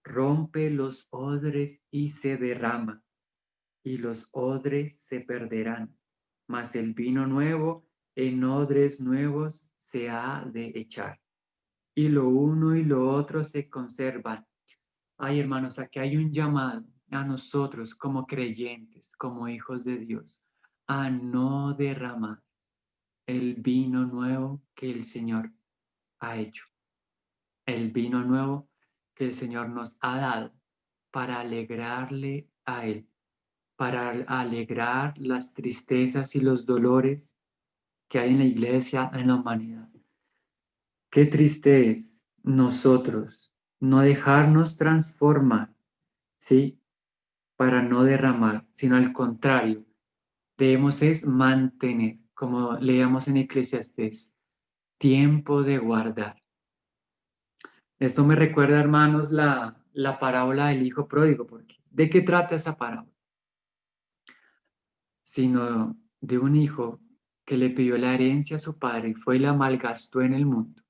rompe los odres y se derrama, y los odres se perderán. Mas el vino nuevo en odres nuevos se ha de echar. Y lo uno y lo otro se conservan. Ay, hermanos, aquí hay un llamado a nosotros como creyentes, como hijos de Dios, a no derramar el vino nuevo que el Señor ha hecho, el vino nuevo que el Señor nos ha dado para alegrarle a Él, para alegrar las tristezas y los dolores que hay en la iglesia, en la humanidad. Qué triste es nosotros no dejarnos transformar, ¿sí? Para no derramar, sino al contrario, debemos es mantener, como leíamos en Eclesiastés, tiempo de guardar. Esto me recuerda, hermanos, la parábola del hijo pródigo, porque ¿de qué trata esa parábola? Sino de un hijo que le pidió la herencia a su padre y fue y la malgastó en el mundo.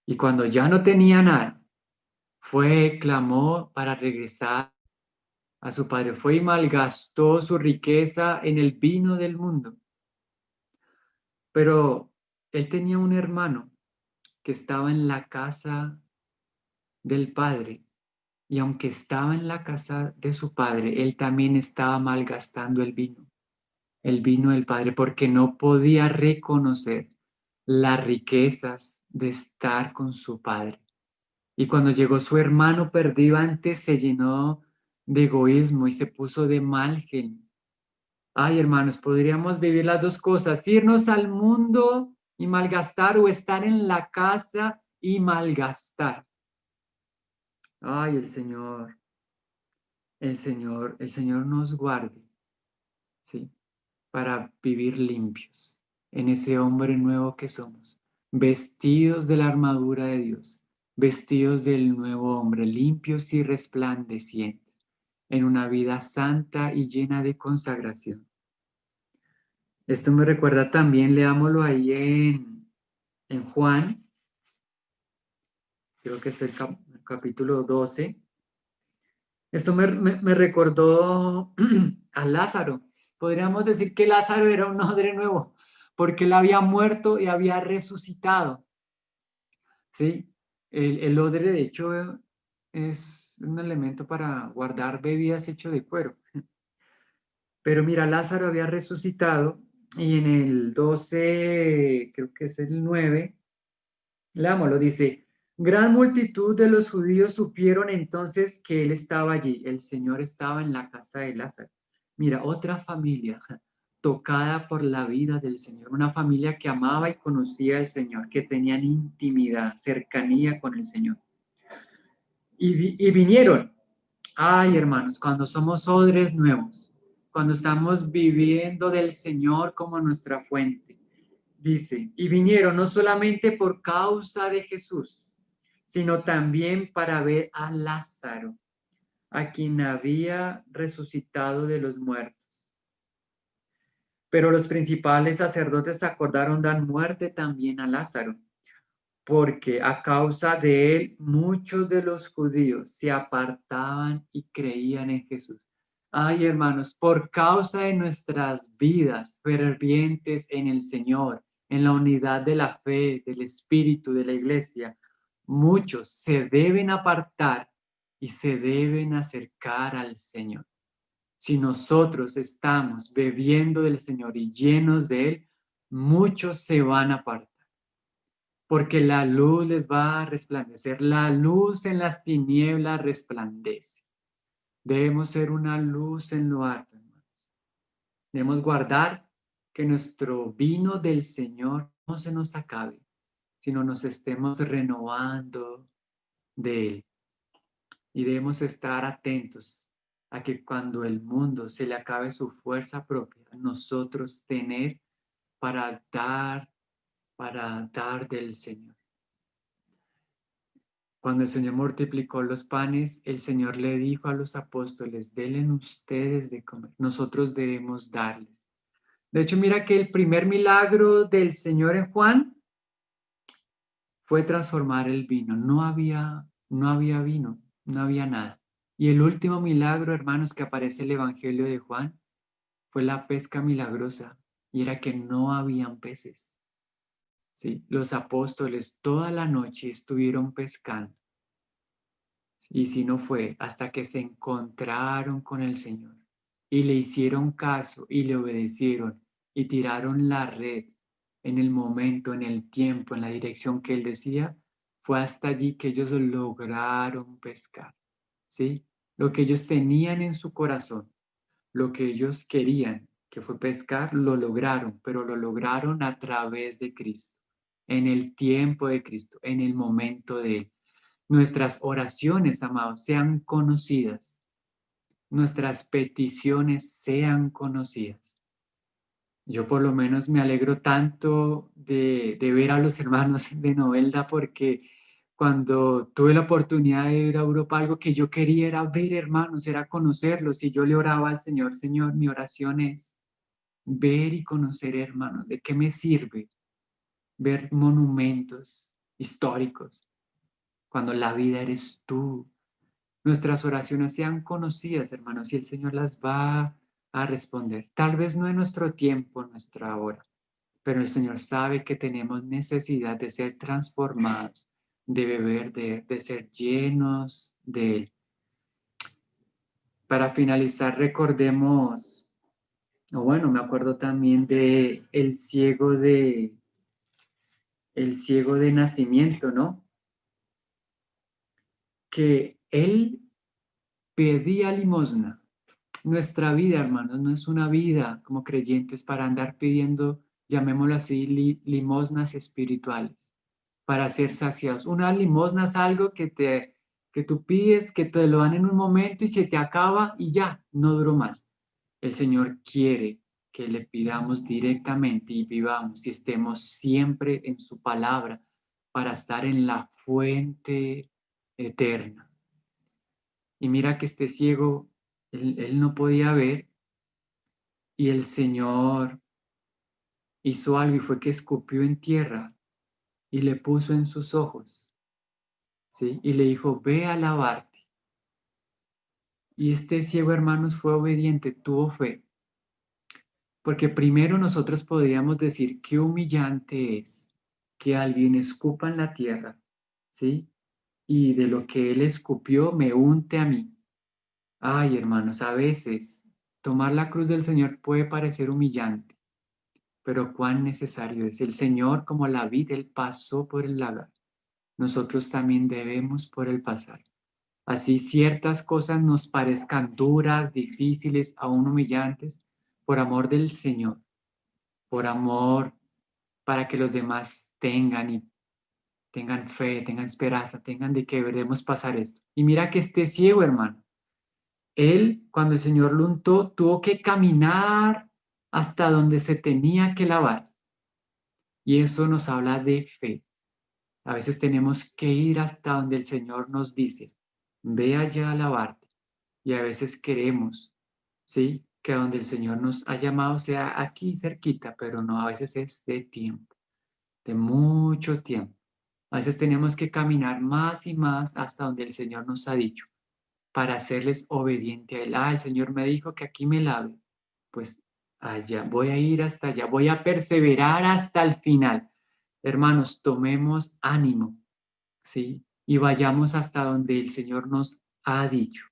Y cuando ya no tenía nada, fue, clamó para regresar a su padre. Fue y malgastó su riqueza en el vino del mundo. Pero él tenía un hermano que estaba en la casa del padre. Y aunque estaba en la casa de su padre, él también estaba malgastando el vino del padre, porque no podía reconocer las riquezas de estar con su padre. Y cuando llegó su hermano perdido antes, se llenó de egoísmo y se puso de mal genio. Ay, hermanos, podríamos vivir las dos cosas, irnos al mundo y malgastar o estar en la casa y malgastar. Ay, el Señor nos guarde, ¿sí? Para vivir limpios en ese hombre nuevo que somos, vestidos de la armadura de Dios, vestidos del nuevo hombre, limpios y resplandecientes, en una vida santa y llena de consagración. Esto me recuerda también, leámoslo ahí en Juan, creo que es el capítulo 12. Esto me recordó a Lázaro. Podríamos decir que Lázaro era un odre nuevo, porque él había muerto y había resucitado. ¿Sí? El odre, de hecho, es un elemento para guardar bebidas hecho de cuero. Pero mira, Lázaro había resucitado y en el 12, creo que es el 9, leámoslo, dice, gran multitud de los judíos supieron entonces que él estaba allí. El Señor estaba en la casa de Lázaro. Mira, otra familia tocada por la vida del Señor, una familia que amaba y conocía al Señor, que tenían intimidad, cercanía con el Señor. Y vinieron. Ay, hermanos, cuando somos odres nuevos, cuando estamos viviendo del Señor como nuestra fuente, dice, y vinieron no solamente por causa de Jesús, sino también para ver a Lázaro, a quien había resucitado de los muertos. Pero los principales sacerdotes acordaron dar muerte también a Lázaro, porque a causa de él muchos de los judíos se apartaban y creían en Jesús. Ay, hermanos, por causa de nuestras vidas fervientes en el Señor, en la unidad de la fe, del Espíritu, de la Iglesia, muchos se deben apartar y se deben acercar al Señor. Si nosotros estamos bebiendo del Señor y llenos de Él, muchos se van a apartar porque la luz les va a resplandecer. La luz en las tinieblas resplandece. Debemos ser una luz en lo alto, hermanos. Debemos guardar que nuestro vino del Señor no se nos acabe, sino nos estemos renovando de Él. Y debemos estar atentos a que cuando el mundo se le acabe su fuerza propia, nosotros tener para dar del Señor. Cuando el Señor multiplicó los panes, el Señor le dijo a los apóstoles, denle ustedes de comer, nosotros debemos darles. De hecho, mira que el primer milagro del Señor en Juan fue transformar el vino. No había vino, no había nada. Y el último milagro, hermanos, que aparece en el Evangelio de Juan, fue la pesca milagrosa, y era que no habían peces. ¿Sí? Los apóstoles toda la noche estuvieron pescando. Y si no fue hasta que se encontraron con el Señor y le hicieron caso y le obedecieron y tiraron la red en el momento, en el tiempo, en la dirección que Él decía, fue hasta allí que ellos lograron pescar, ¿sí? Lo que ellos tenían en su corazón, lo que ellos querían, que fue pescar, lo lograron, pero lo lograron a través de Cristo, en el tiempo de Cristo, en el momento de Él. Nuestras oraciones, amados, sean conocidas. Nuestras peticiones sean conocidas. Yo por lo menos me alegro tanto de ver a los hermanos de Novelda porque cuando tuve la oportunidad de ir a Europa, algo que yo quería era ver hermanos, era conocerlos. Y yo le oraba al Señor, Señor, mi oración es ver y conocer hermanos. ¿De qué me sirve ver monumentos históricos, cuando la vida eres tú. Nuestras oraciones sean conocidas, hermanos, y el Señor las va a responder. Tal vez no en nuestro tiempo, en nuestra hora, pero el Señor sabe que tenemos necesidad de ser transformados, de beber de Él, de ser llenos de Él. Para finalizar, recordemos, o bueno, me acuerdo también de el ciego de nacimiento, ¿no? Que él pedía limosna. Nuestra vida, hermanos, no es una vida como creyentes para andar pidiendo, llamémoslo así, limosnas espirituales, para ser saciados. Una limosna es algo que tú pides, que te lo dan en un momento y se te acaba y ya, no duró más. El Señor quiere que le pidamos directamente y vivamos y estemos siempre en su palabra para estar en la fuente eterna. Y mira que este ciego, él no podía ver y el Señor hizo algo y fue que escupió en tierra y le puso en sus ojos, ¿sí? Y le dijo, ve a lavarte. Y este ciego, hermanos, fue obediente, tuvo fe, porque primero nosotros podríamos decir qué humillante es que alguien escupa en la tierra, ¿sí? Y de lo que él escupió me unte a mí. Ay, hermanos, a veces tomar la cruz del Señor puede parecer humillante, pero cuán necesario es. El Señor, como la vid, Él pasó por el lagar. Nosotros también debemos por el pasar. Así ciertas cosas nos parezcan duras, difíciles, aún humillantes, por amor del Señor, por amor para que los demás tengan fe, tengan esperanza, tengan de que veremos pasar esto. Y mira que este ciego, hermano, él, cuando el Señor lo untó, tuvo que caminar hasta donde se tenía que lavar. Y eso nos habla de fe. A veces tenemos que ir hasta donde el Señor nos dice, ve allá a lavarte. Y a veces queremos, ¿sí? Que donde el Señor nos ha llamado sea aquí cerquita, pero no, a veces es de tiempo, de mucho tiempo. A veces tenemos que caminar más y más hasta donde el Señor nos ha dicho para hacerles obediente a Él. Ah, el Señor me dijo que aquí me lave. Pues allá, voy a ir hasta allá, voy a perseverar hasta el final. Hermanos, tomemos ánimo, ¿sí? Y vayamos hasta donde el Señor nos ha dicho,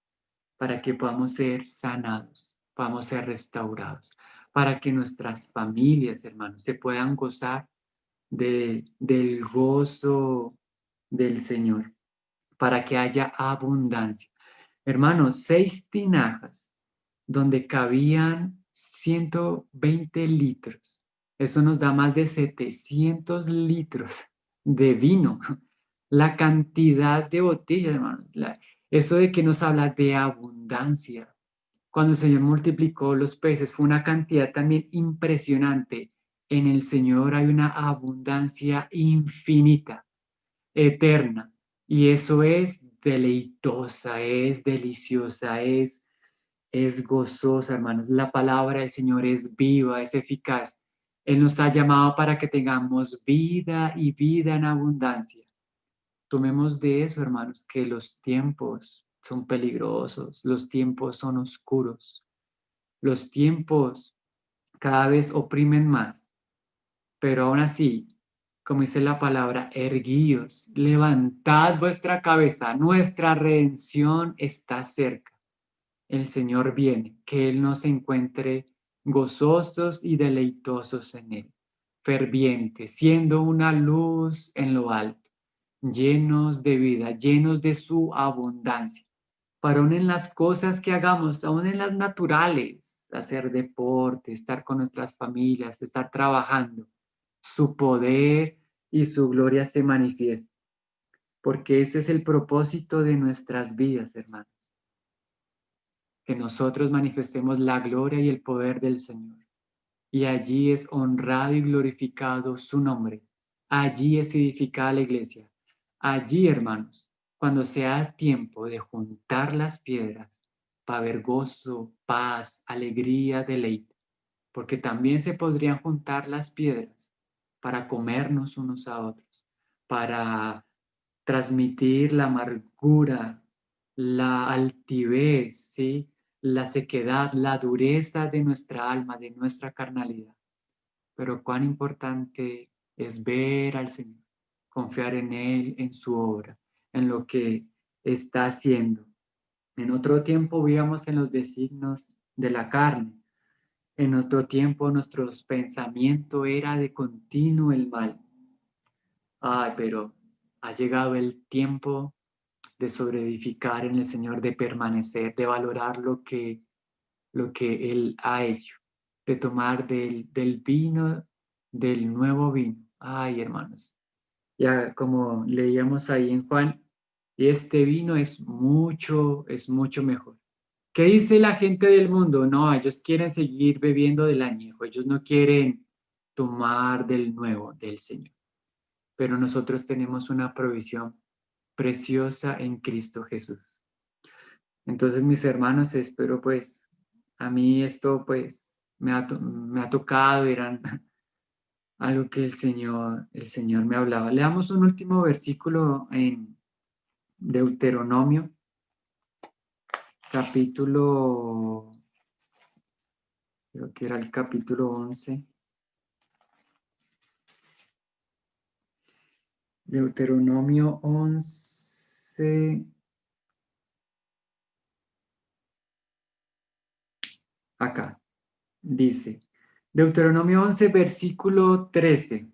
para que podamos ser sanados, podamos ser restaurados, para que nuestras familias, hermanos, se puedan gozar del gozo del Señor, para que haya abundancia. Hermanos, 6 tinajas donde cabían 120 litros. Eso nos da más de 700 litros de vino. La cantidad de botellas, hermanos. Eso de que nos habla de abundancia. Cuando el Señor multiplicó los peces, fue una cantidad también impresionante. En el Señor hay una abundancia infinita, eterna. Y eso es deleitosa, es deliciosa, es gozosa, hermanos. La palabra del Señor es viva, es eficaz. Él nos ha llamado para que tengamos vida y vida en abundancia. Tomemos de eso, hermanos, que los tiempos son peligrosos, los tiempos son oscuros, los tiempos cada vez oprimen más, pero aún así, como dice la palabra, erguíos, levantad vuestra cabeza, nuestra redención está cerca. El Señor viene, que Él nos encuentre gozosos y deleitosos en Él, fervientes, siendo una luz en lo alto, llenos de vida, llenos de su abundancia. Para aún en las cosas que hagamos, aún en las naturales, hacer deporte, estar con nuestras familias, estar trabajando, su poder y su gloria se manifiesta, porque ese es el propósito de nuestras vidas, hermanos, que nosotros manifestemos la gloria y el poder del Señor. Y allí es honrado y glorificado su nombre. Allí es edificada la iglesia. Allí, hermanos, cuando sea tiempo de juntar las piedras, va a haber gozo, paz, alegría, deleite, porque también se podrían juntar las piedras para comernos unos a otros, para transmitir la amargura, la altivez, ¿sí? La sequedad, la dureza de nuestra alma, de nuestra carnalidad. Pero cuán importante es ver al Señor, confiar en Él, en su obra, en lo que está haciendo. En otro tiempo vivíamos en los designios de la carne. En nuestro tiempo nuestro pensamiento era de continuo el mal. Ay, pero ha llegado el tiempo de sobreedificar en el Señor, de permanecer, de valorar lo que Él ha hecho, de tomar del vino, del nuevo vino. Ay, hermanos, ya como leíamos ahí en Juan, este vino es mucho mejor. ¿Qué dice la gente del mundo? No, ellos quieren seguir bebiendo del añejo, ellos no quieren tomar del nuevo, del Señor. Pero nosotros tenemos una provisión preciosa en Cristo Jesús. Entonces, mis hermanos, espero pues, a mí esto pues me ha tocado, eran algo que el Señor me hablaba. Leamos un último versículo en Deuteronomio, capítulo, creo que era el capítulo 11. Deuteronomio 11. Acá dice, Deuteronomio 11, versículo 13.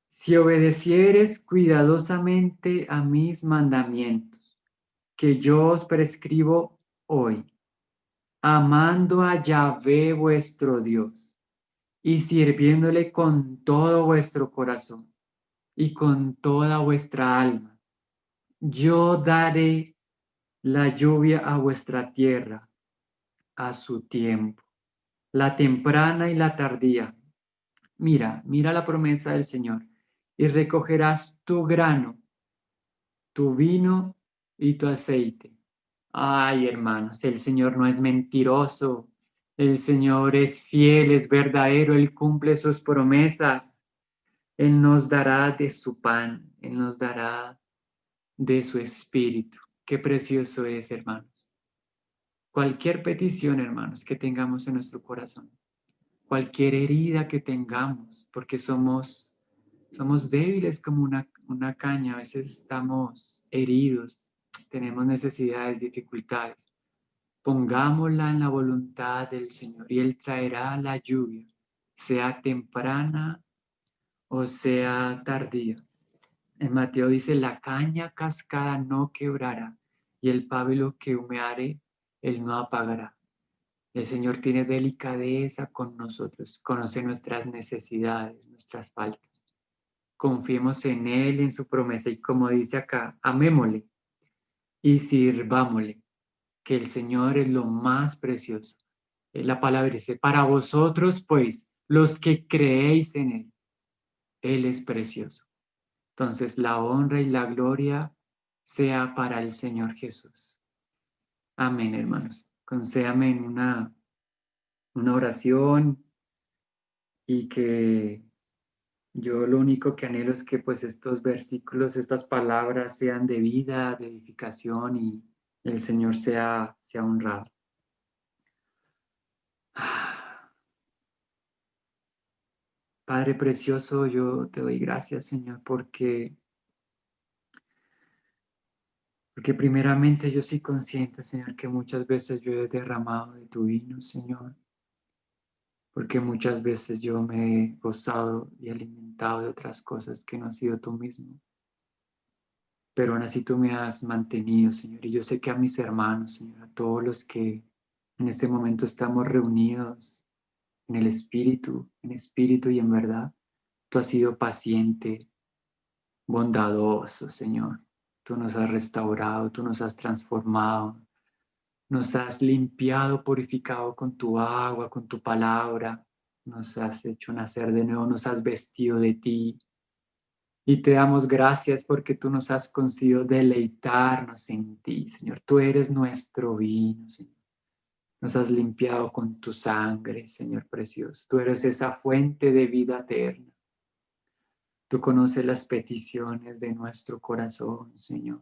Si obedecieres cuidadosamente a mis mandamientos, que yo os prescribo hoy, amando a Yahvé vuestro Dios y sirviéndole con todo vuestro corazón y con toda vuestra alma, yo daré la lluvia a vuestra tierra a su tiempo, la temprana y la tardía. Mira la promesa del Señor, y recogerás tu grano, tu vino y tu aceite. Ay, hermanos, el Señor no es mentiroso, el Señor es fiel, es verdadero, Él cumple sus promesas. Él nos dará de su pan, Él nos dará de su espíritu. Qué precioso es, hermanos. Cualquier petición, hermanos, que tengamos en nuestro corazón, cualquier herida que tengamos, porque somos débiles como una caña, a veces estamos heridos, tenemos necesidades, dificultades. Pongámosla en la voluntad del Señor y Él traerá la lluvia, sea temprana o sea tardía. En Mateo dice, la caña cascada no quebrará y el pábilo que humeare, Él no apagará. El Señor tiene delicadeza con nosotros, conoce nuestras necesidades, nuestras faltas. Confiemos en Él, en su promesa y como dice acá, amémosle y sirvámosle, que el Señor es lo más precioso. La palabra dice, para vosotros pues, los que creéis en Él es precioso. Entonces la honra y la gloria sea para el Señor Jesús. Amén, hermanos. Concédame en una oración y que yo lo único que anhelo es que pues estos versículos, estas palabras sean de vida, de edificación y el Señor sea honrado. Padre precioso, yo te doy gracias, Señor, porque primeramente yo soy consciente, Señor, que muchas veces yo he derramado de tu vino, Señor, porque muchas veces yo me he gozado y alimentado de otras cosas que no has sido tú mismo. Pero aún así tú me has mantenido, Señor, y yo sé que a mis hermanos, Señor, a todos los que en este momento estamos reunidos en el en espíritu y en verdad, tú has sido paciente, bondadoso, Señor. Tú nos has restaurado, tú nos has transformado, nos has limpiado, purificado con tu agua, con tu palabra, nos has hecho nacer de nuevo, nos has vestido de ti. Y te damos gracias porque tú nos has concedido deleitarnos en ti, Señor. Tú eres nuestro vino, Señor. Nos has limpiado con tu sangre, Señor precioso. Tú eres esa fuente de vida eterna. Tú conoces las peticiones de nuestro corazón, Señor.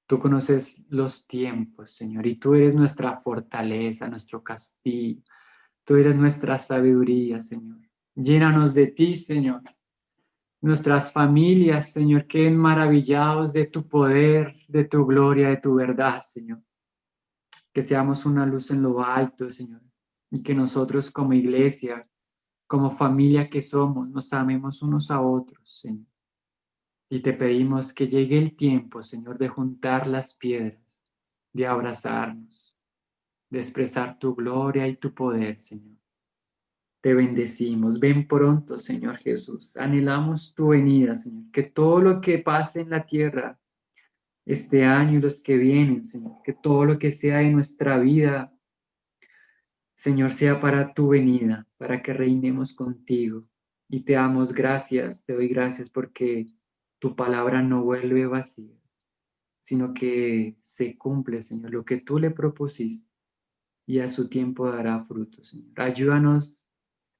Tú conoces los tiempos, Señor, y tú eres nuestra fortaleza, nuestro castillo. Tú eres nuestra sabiduría, Señor. Llénanos de ti, Señor. Nuestras familias, Señor, queden maravillados de tu poder, de tu gloria, de tu verdad, Señor. Que seamos una luz en lo alto, Señor, y que nosotros como iglesia, como familia que somos, nos amemos unos a otros, Señor. Y te pedimos que llegue el tiempo, Señor, de juntar las piedras, de abrazarnos, de expresar tu gloria y tu poder, Señor. Te bendecimos. Ven pronto, Señor Jesús. Anhelamos tu venida, Señor. Que todo lo que pase en la tierra este año y los que vienen, Señor, que todo lo que sea de nuestra vida, Señor, sea para tu venida, para que reinemos contigo. Y te damos gracias, te doy gracias porque tu palabra no vuelve vacía, sino que se cumple, Señor, lo que tú le propusiste y a su tiempo dará fruto, Señor. Ayúdanos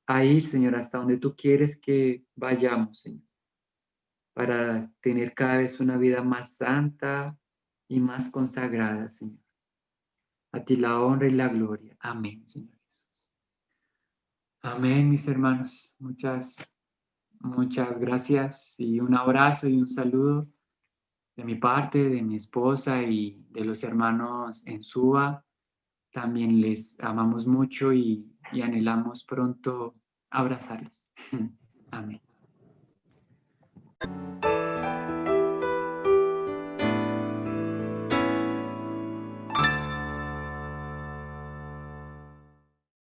a ir, Señor, hasta donde tú quieres que vayamos, Señor, para tener cada vez una vida más santa y más consagrada, Señor. A ti la honra y la gloria. Amén, Señor Jesús. Amén, mis hermanos. Muchas gracias y un abrazo y un saludo de mi parte, de mi esposa y de los hermanos en Suba. También les amamos mucho y anhelamos pronto abrazarlos. Amén.